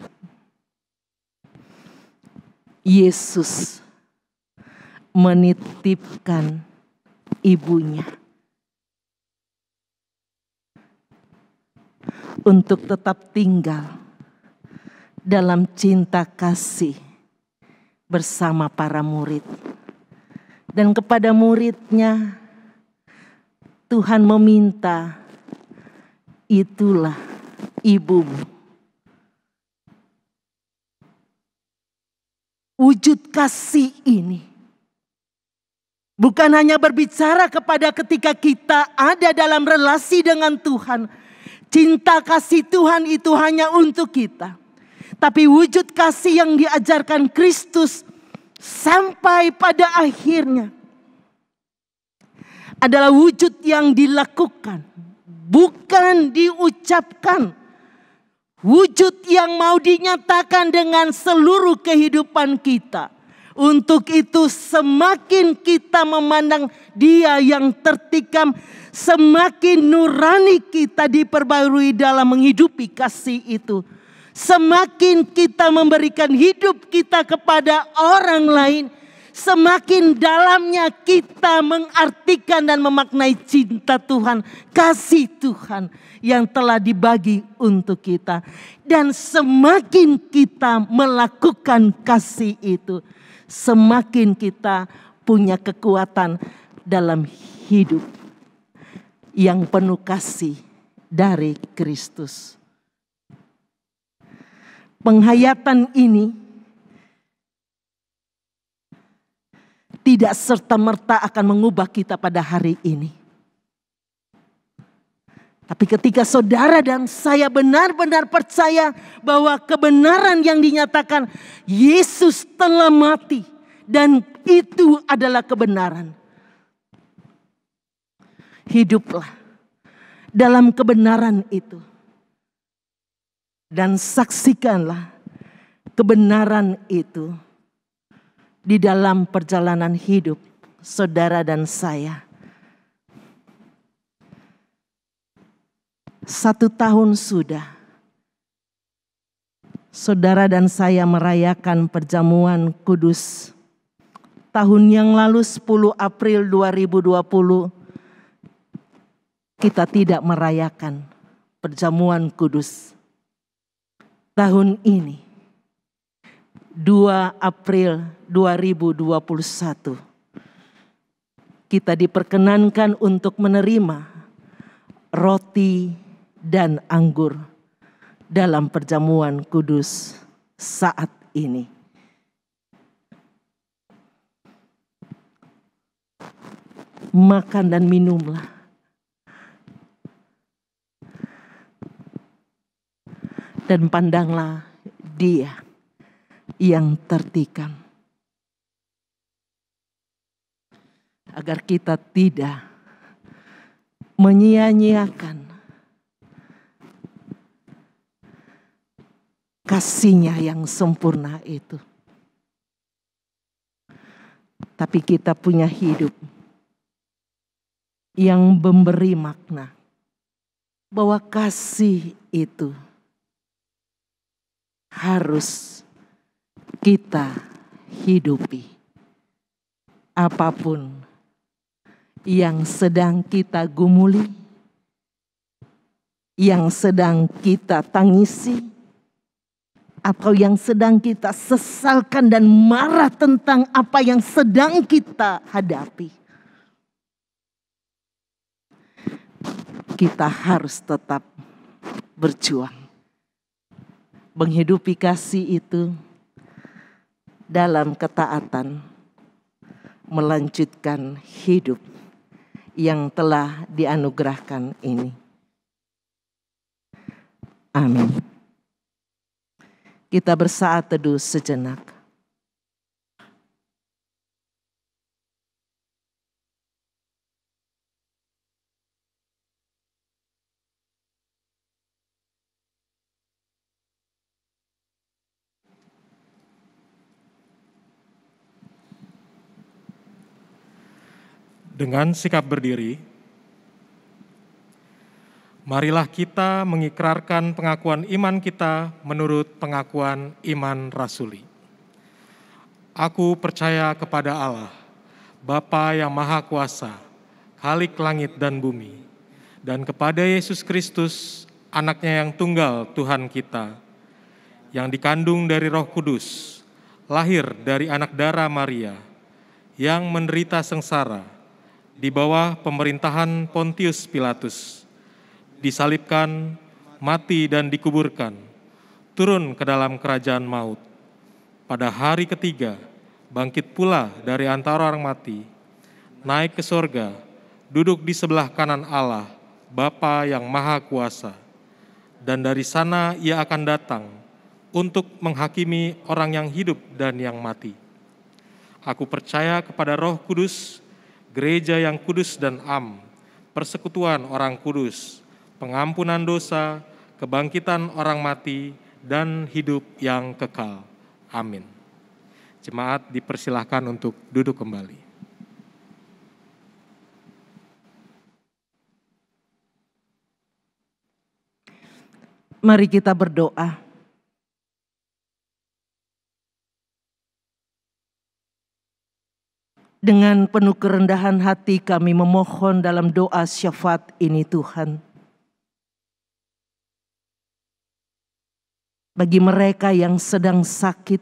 Yesus menitipkan ibunya untuk tetap tinggal dalam cinta kasih bersama para murid. Dan kepada muridnya Tuhan meminta, itulah ibumu. Wujud kasih ini bukan hanya berbicara kepada ketika kita ada dalam relasi dengan Tuhan. Cinta kasih Tuhan itu hanya untuk kita. Tapi wujud kasih yang diajarkan Kristus sampai pada akhirnya adalah wujud yang dilakukan, bukan diucapkan. Wujud yang mau dinyatakan dengan seluruh kehidupan kita. Untuk itu semakin kita memandang Dia yang tertikam, semakin nurani kita diperbarui dalam menghidupi kasih itu. Semakin kita memberikan hidup kita kepada orang lain, semakin dalamnya kita mengartikan dan memaknai cinta Tuhan, kasih Tuhan yang telah dibagi untuk kita. Dan semakin kita melakukan kasih itu, semakin kita punya kekuatan dalam hidup yang penuh kasih dari Kristus. Penghayatan ini tidak serta-merta akan mengubah kita pada hari ini. Tapi ketika saudara dan saya benar-benar percaya bahwa kebenaran yang dinyatakan Yesus telah mati dan itu adalah kebenaran. Hiduplah dalam kebenaran itu. Dan saksikanlah kebenaran itu di dalam perjalanan hidup saudara dan saya. 1 tahun sudah saudara dan saya merayakan perjamuan kudus. Tahun yang lalu 10 April 2020 kita tidak merayakan perjamuan kudus. Tahun ini 2 April 2021 kita diperkenankan untuk menerima roti dan anggur dalam perjamuan kudus saat ini. Makan dan minumlah. Dan pandanglah Dia yang tertikam. Agar kita tidak menyia-nyiakan kasih-Nya yang sempurna itu. Tapi kita punya hidup yang memberi makna bahwa kasih itu harus kita hidupi. Apapun yang sedang kita gumuli, yang sedang kita tangisi, atau yang sedang kita sesalkan dan marah tentang apa yang sedang kita hadapi, kita harus tetap berjuang. Menghidupi kasih itu dalam ketaatan, melanjutkan hidup yang telah dianugerahkan ini. Amin. Kita bersaat teduh sejenak. Dengan sikap berdiri, marilah kita mengikrarkan pengakuan iman kita menurut pengakuan iman rasuli. Aku percaya kepada Allah, Bapa yang Maha Kuasa, Khalik langit dan bumi, dan kepada Yesus Kristus, Anaknya yang tunggal Tuhan kita, yang dikandung dari Roh Kudus, lahir dari anak darah Maria, yang menderita sengsara di bawah pemerintahan Pontius Pilatus, disalibkan, mati dan dikuburkan, turun ke dalam kerajaan maut. Pada hari ketiga, bangkit pula dari antara orang mati, naik ke sorga, duduk di sebelah kanan Allah, Bapa yang Maha Kuasa. Dan dari sana ia akan datang untuk menghakimi orang yang hidup dan yang mati. Aku percaya kepada Roh Kudus, gereja yang kudus dan am, persekutuan orang kudus, pengampunan dosa, kebangkitan orang mati, dan hidup yang kekal. Amin. Jemaat dipersilahkan untuk duduk kembali. Mari kita berdoa. Dengan penuh kerendahan hati kami memohon dalam doa syafaat ini Tuhan. Bagi mereka yang sedang sakit,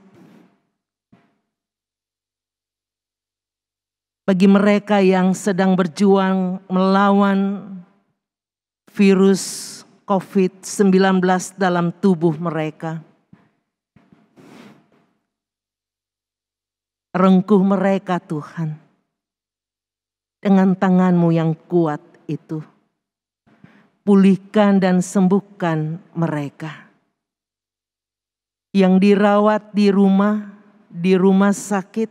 bagi mereka yang sedang berjuang melawan virus COVID-19 dalam tubuh mereka. Rengkuh mereka Tuhan, dengan tangan-Mu yang kuat itu. Pulihkan dan sembuhkan mereka. Yang dirawat di rumah sakit,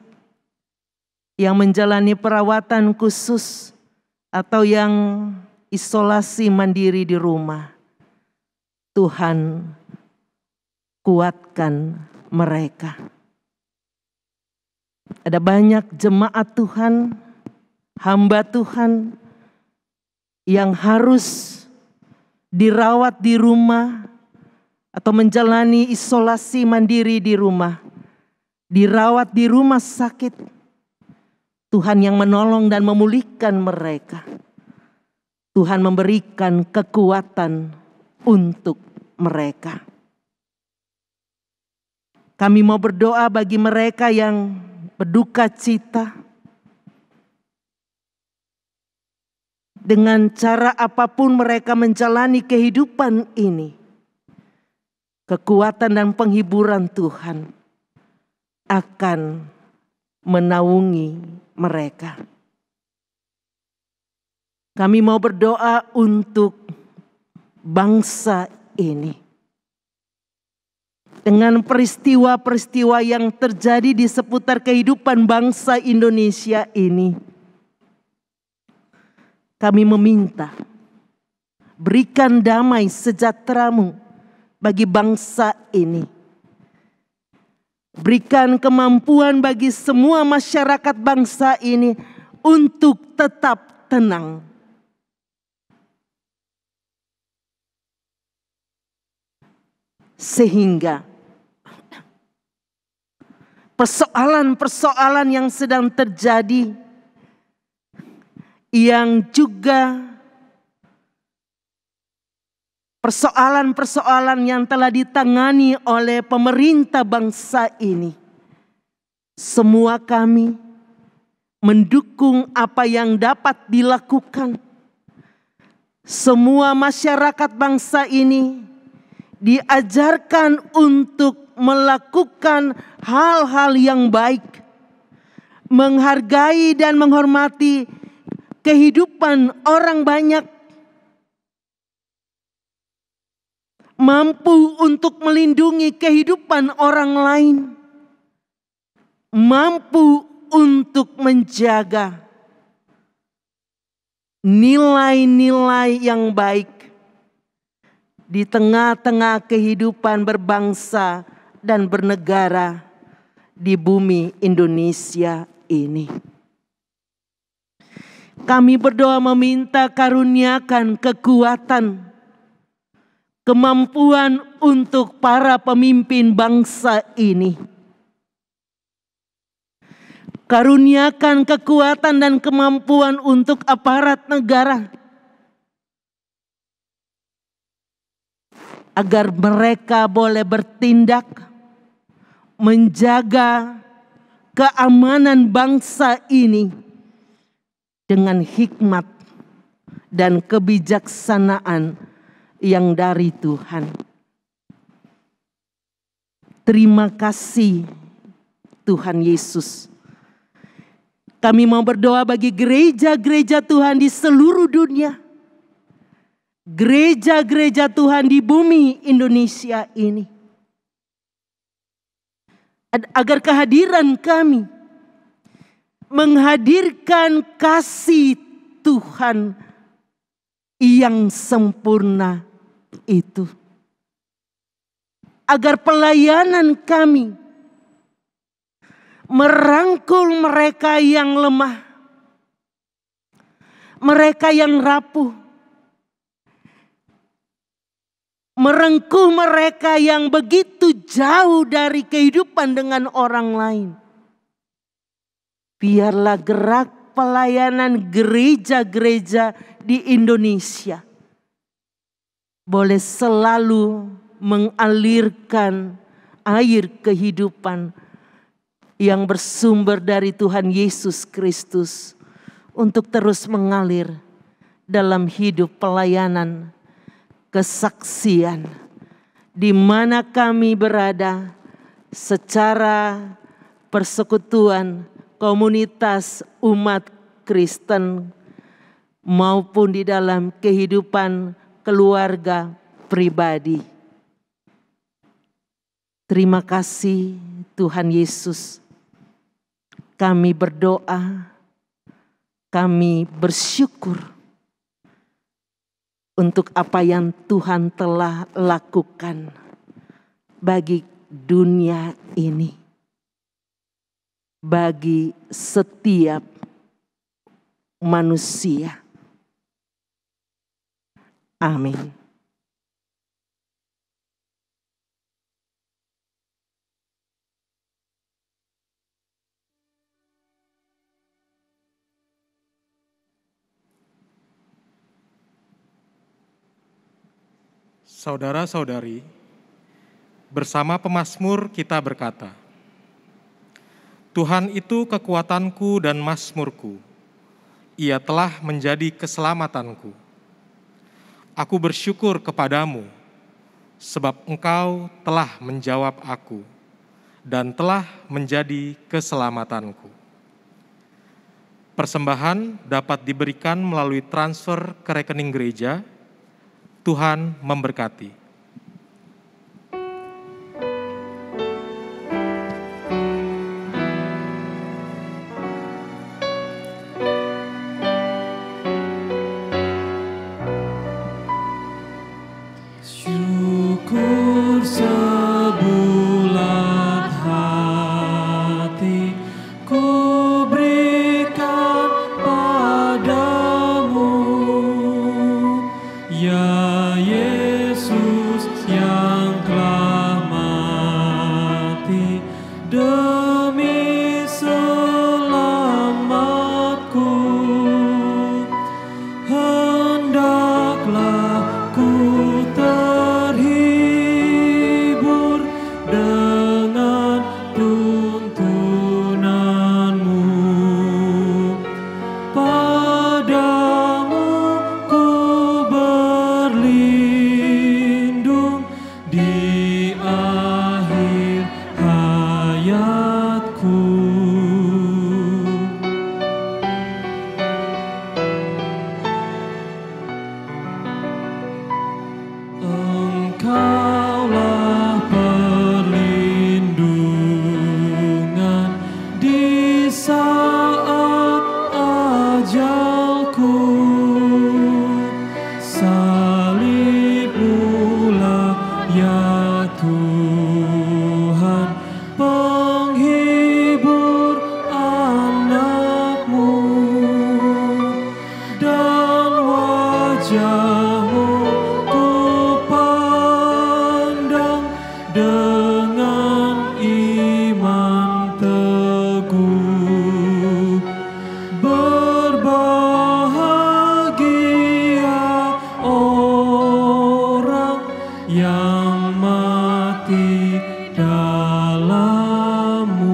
yang menjalani perawatan khusus, atau yang isolasi mandiri di rumah. Tuhan, kuatkan mereka. Ada banyak jemaat Tuhan, hamba Tuhan yang harus dirawat di rumah atau menjalani isolasi mandiri di rumah, dirawat di rumah sakit. Tuhan yang menolong dan memulihkan mereka. Tuhan memberikan kekuatan untuk mereka. Kami mau berdoa bagi mereka yang berduka cita. Dengan cara apapun mereka menjalani kehidupan ini, kekuatan dan penghiburan Tuhan akan menaungi mereka. Kami mau berdoa untuk bangsa ini. Dengan peristiwa-peristiwa yang terjadi di seputar kehidupan bangsa Indonesia ini, kami meminta, berikan damai sejahtera-Mu bagi bangsa ini. Berikan kemampuan bagi semua masyarakat bangsa ini untuk tetap tenang. Sehingga persoalan-persoalan yang sedang terjadi, yang juga persoalan-persoalan yang telah ditangani oleh pemerintah bangsa ini, semua kami mendukung apa yang dapat dilakukan. Semua masyarakat bangsa ini diajarkan untuk melakukan hal-hal yang baik, menghargai dan menghormati kehidupan orang banyak, mampu untuk melindungi kehidupan orang lain, mampu untuk menjaga nilai-nilai yang baik di tengah-tengah kehidupan berbangsa dan bernegara di bumi Indonesia ini. Kami berdoa meminta karuniakan kekuatan, kemampuan untuk para pemimpin bangsa ini. Karuniakan kekuatan dan kemampuan untuk aparat negara, agar mereka boleh bertindak, menjaga keamanan bangsa ini dengan hikmat dan kebijaksanaan yang dari Tuhan. Terima kasih Tuhan Yesus. Kami mau berdoa bagi gereja-gereja Tuhan di seluruh dunia. Gereja-gereja Tuhan di bumi Indonesia ini. Agar kehadiran kami menghadirkan kasih Tuhan yang sempurna itu. Agar pelayanan kami merangkul mereka yang lemah, mereka yang rapuh, merengkuh mereka yang begitu jauh dari kehidupan dengan orang lain. Biarlah gerak pelayanan gereja-gereja di Indonesia boleh selalu mengalirkan air kehidupan yang bersumber dari Tuhan Yesus Kristus untuk terus mengalir dalam hidup pelayanan kesaksian di mana kami berada secara persekutuan komunitas umat Kristen maupun di dalam kehidupan keluarga pribadi. Terima kasih Tuhan Yesus. Kami berdoa, kami bersyukur untuk apa yang Tuhan telah lakukan bagi dunia ini, bagi setiap manusia. Amin. Saudara-saudari, bersama pemazmur kita berkata, Tuhan itu kekuatanku dan mazmurku, Ia telah menjadi keselamatanku. Aku bersyukur kepadamu, sebab Engkau telah menjawab aku dan telah menjadi keselamatanku. Persembahan dapat diberikan melalui transfer ke rekening gereja. Tuhan memberkati. Syukur sebulat hati ku berikan padamu, ya Yesus yang telah mati demi selamatku. Hendaklah ku terhibur dengan tuntunanmu. Padamu ku berlindung di akhir hayatku. Engkaulah perlindungan di saat ajalku. Salibmulah ya Tuhan, penghibur anakmu, dan wajahmu ku pandang dengan iman teguh. Berbahagia orang yang mati dalam-Mu.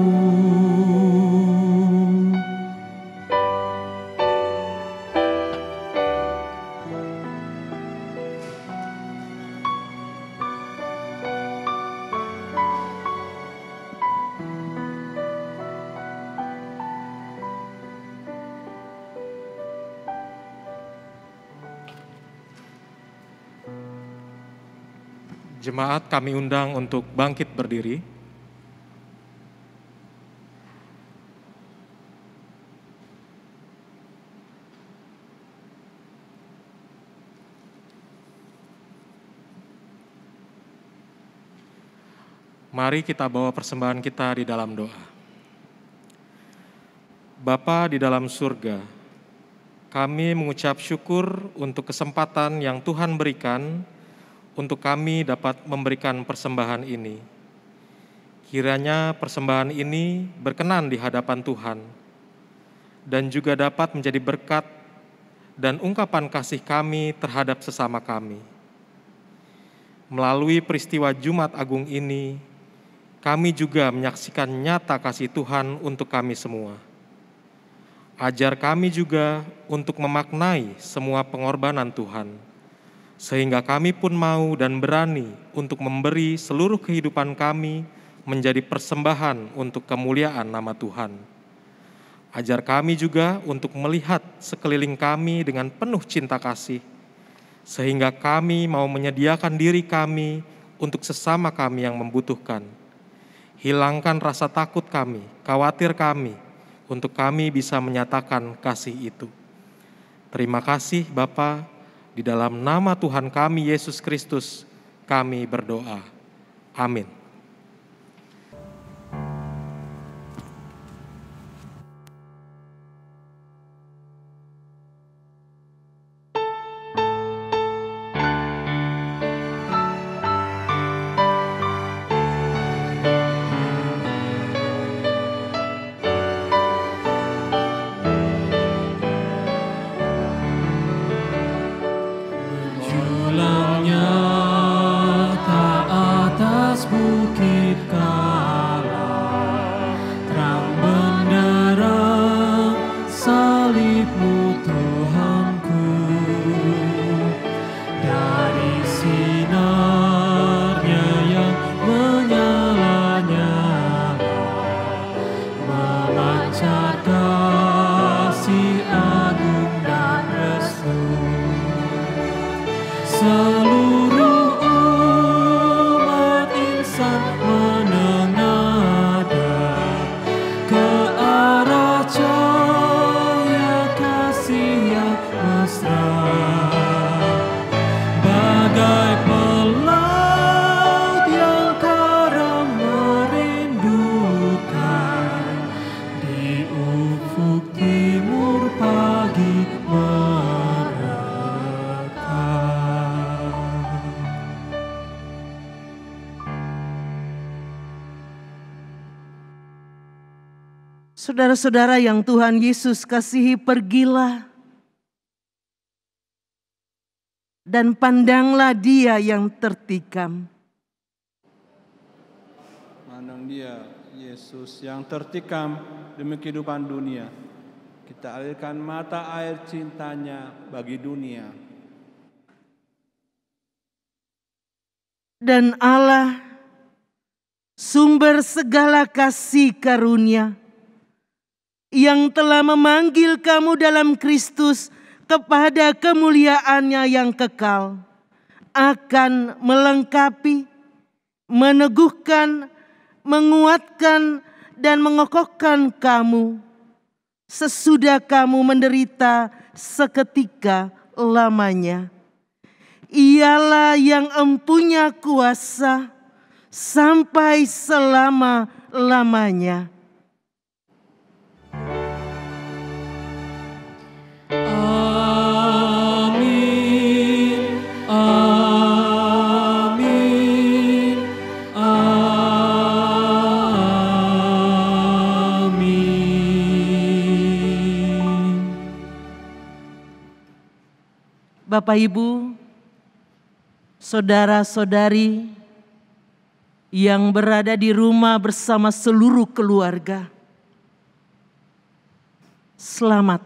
Jemaat kami undang untuk bangkit berdiri. Mari kita bawa persembahan kita di dalam doa. Bapa di dalam surga, kami mengucap syukur untuk kesempatan yang Tuhan berikan untuk kami dapat memberikan persembahan ini. Kiranya persembahan ini berkenan di hadapan Tuhan dan juga dapat menjadi berkat dan ungkapan kasih kami terhadap sesama kami. Melalui peristiwa Jumat Agung ini, kami juga menyaksikan nyata kasih Tuhan untuk kami semua. Ajar kami juga untuk memaknai semua pengorbanan Tuhan, sehingga kami pun mau dan berani untuk memberi seluruh kehidupan kami menjadi persembahan untuk kemuliaan nama Tuhan. Ajar kami juga untuk melihat sekeliling kami dengan penuh cinta kasih, sehingga kami mau menyediakan diri kami untuk sesama kami yang membutuhkan. Hilangkan rasa takut kami, khawatir kami, untuk kami bisa menyatakan kasih itu. Terima kasih Bapa, di dalam nama Tuhan kami Yesus Kristus, kami berdoa. Amin. Saudara-saudara yang Tuhan Yesus kasihi, pergilah dan pandanglah dia yang tertikam. Pandang dia, Yesus yang tertikam demi kehidupan dunia. Kita alirkan mata air cintanya bagi dunia. Dan Allah, sumber segala kasih karunia, yang telah memanggil kamu dalam Kristus kepada kemuliaannya yang kekal, akan melengkapi, meneguhkan, menguatkan, dan mengokohkan kamu sesudah kamu menderita seketika lamanya. Ialah yang empunya kuasa sampai selama-lamanya. Bapak, Ibu, saudara-saudari yang berada di rumah bersama seluruh keluarga, selamat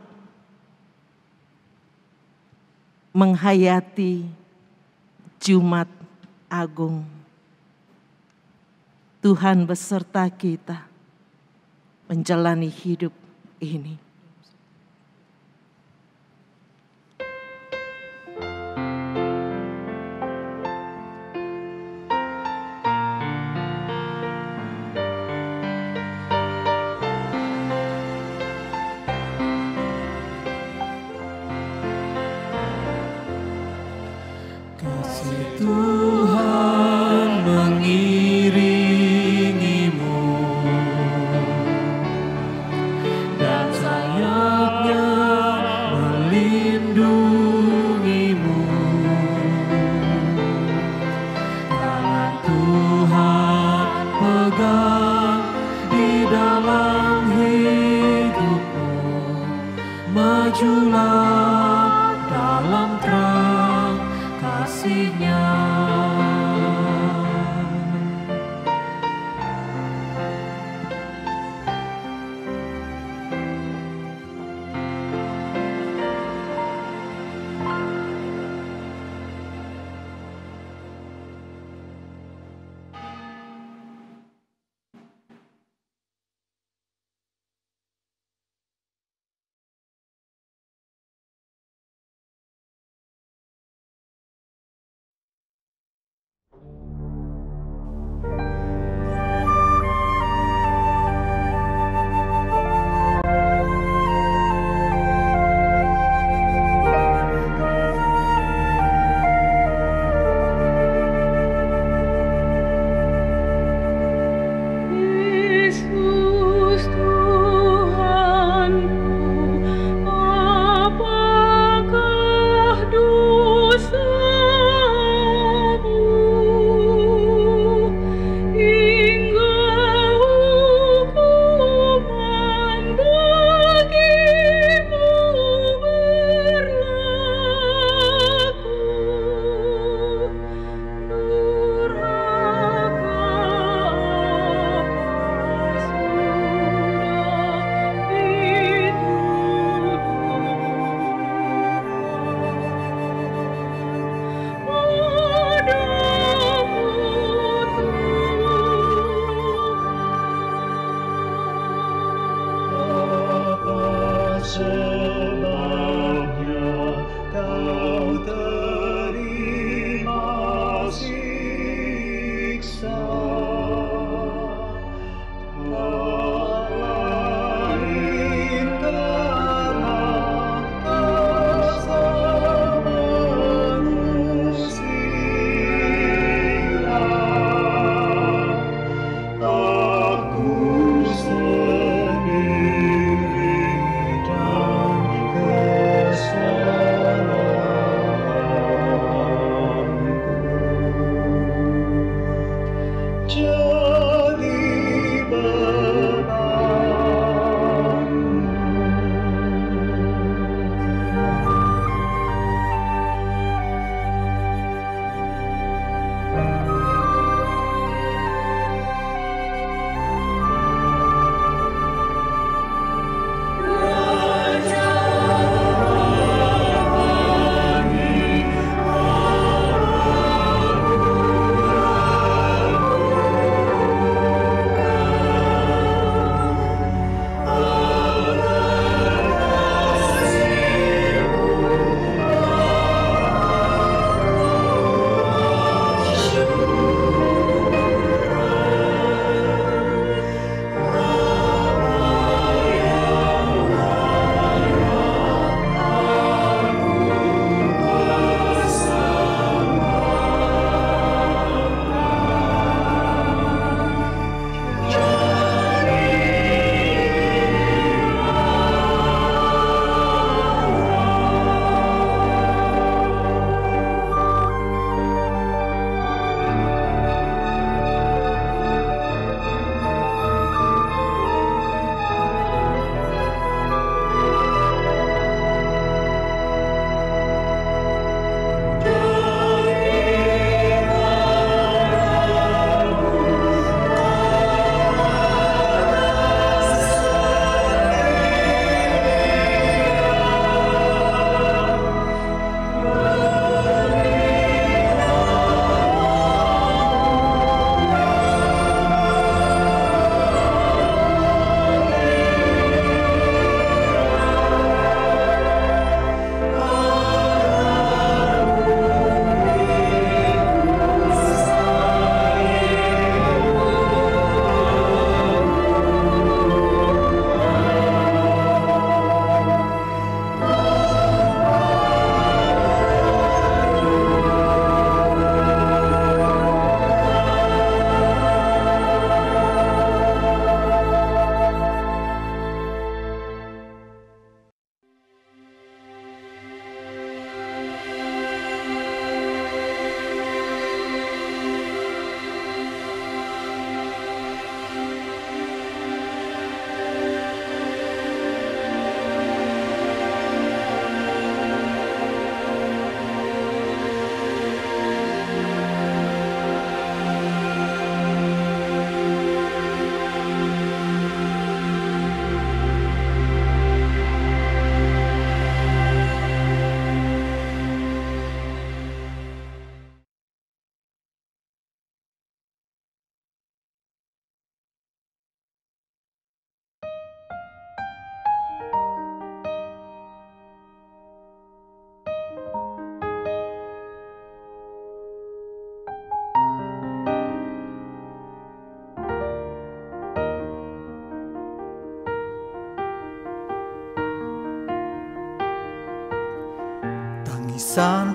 menghayati Jumat Agung. Tuhan beserta kita menjalani hidup ini. Tuhan mengiringimu dan sayapnya melindungimu. Tangan Tuhan pegang di dalam hidupmu. Majulah dalam terang kasih-Nya.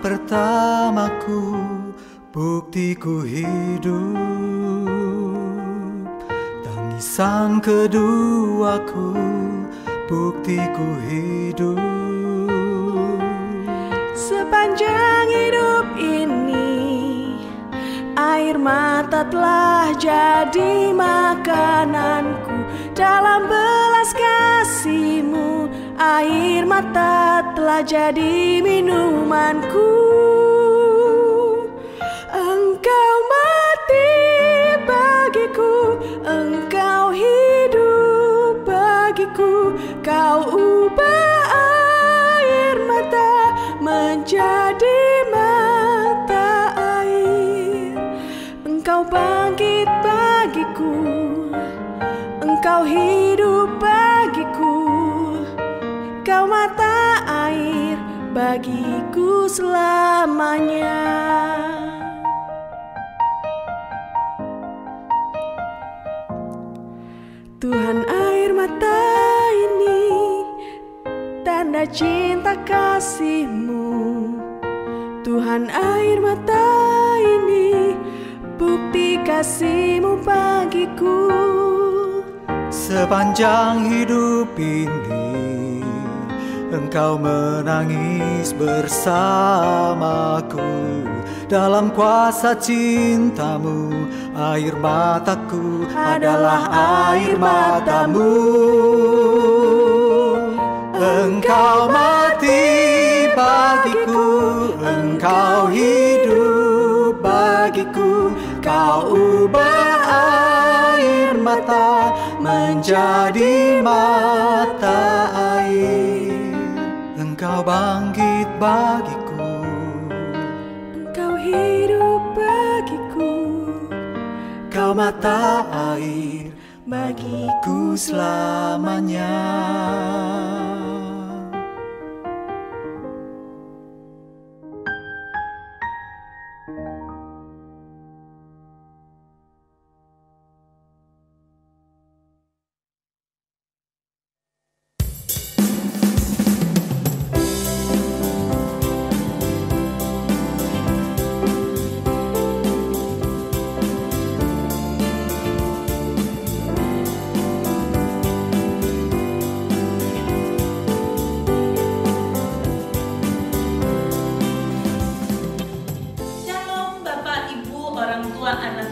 pertamaku, buktiku hidup. Tangisan keduaku, buktiku hidup. Sepanjang hidup ini, air mata telah jadi makananku. Dalam belas kasih-Mu, air mata telah jadi minumanku. Engkau mati bagiku, Engkau hidup bagiku. Kau ubah air mata menjadi mata air. Engkau bangkit bagiku, Engkau hidup bagiku. Kau mata air bagiku selamanya. Tuhan, air mata ini tanda cinta kasih-Mu. Tuhan, air mata ini bukti kasih-Mu bagiku. Sepanjang hidup ini, Engkau menangis bersamaku. Dalam kuasa cinta-Mu, air mataku adalah air mata-Mu. Engkau mati bagiku, Engkau hidup bagiku. Kau ubah air mata menjadi mata air. Engkau bangkit bagiku, Engkau hidup bagiku. Kau mata air bagiku selamanya.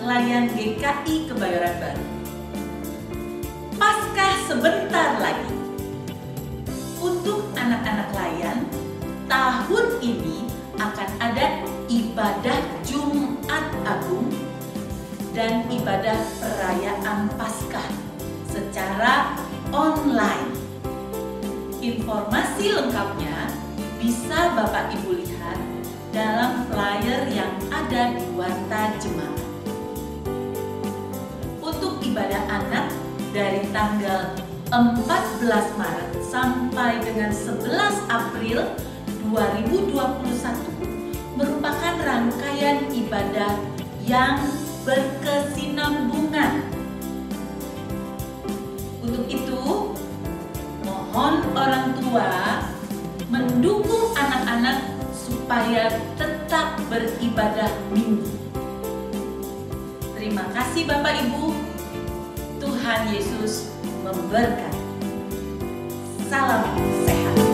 Layan GKI Kebayoran Baru. Paskah sebentar lagi. Untuk anak-anak layan, tahun ini akan ada ibadah Jumat Agung dan ibadah perayaan Paskah secara online. Informasi lengkapnya bisa Bapak Ibu lihat dalam flyer yang ada di warta jemaat. Untuk ibadah anak dari tanggal 14 Maret sampai dengan 11 April 2021 merupakan rangkaian ibadah yang berkesinambungan. Untuk itu, mohon orang tua mendukung anak-anak supaya tetap beribadah minggu. Terima kasih Bapak Ibu. Tuhan Yesus memberkati. Salam sehat.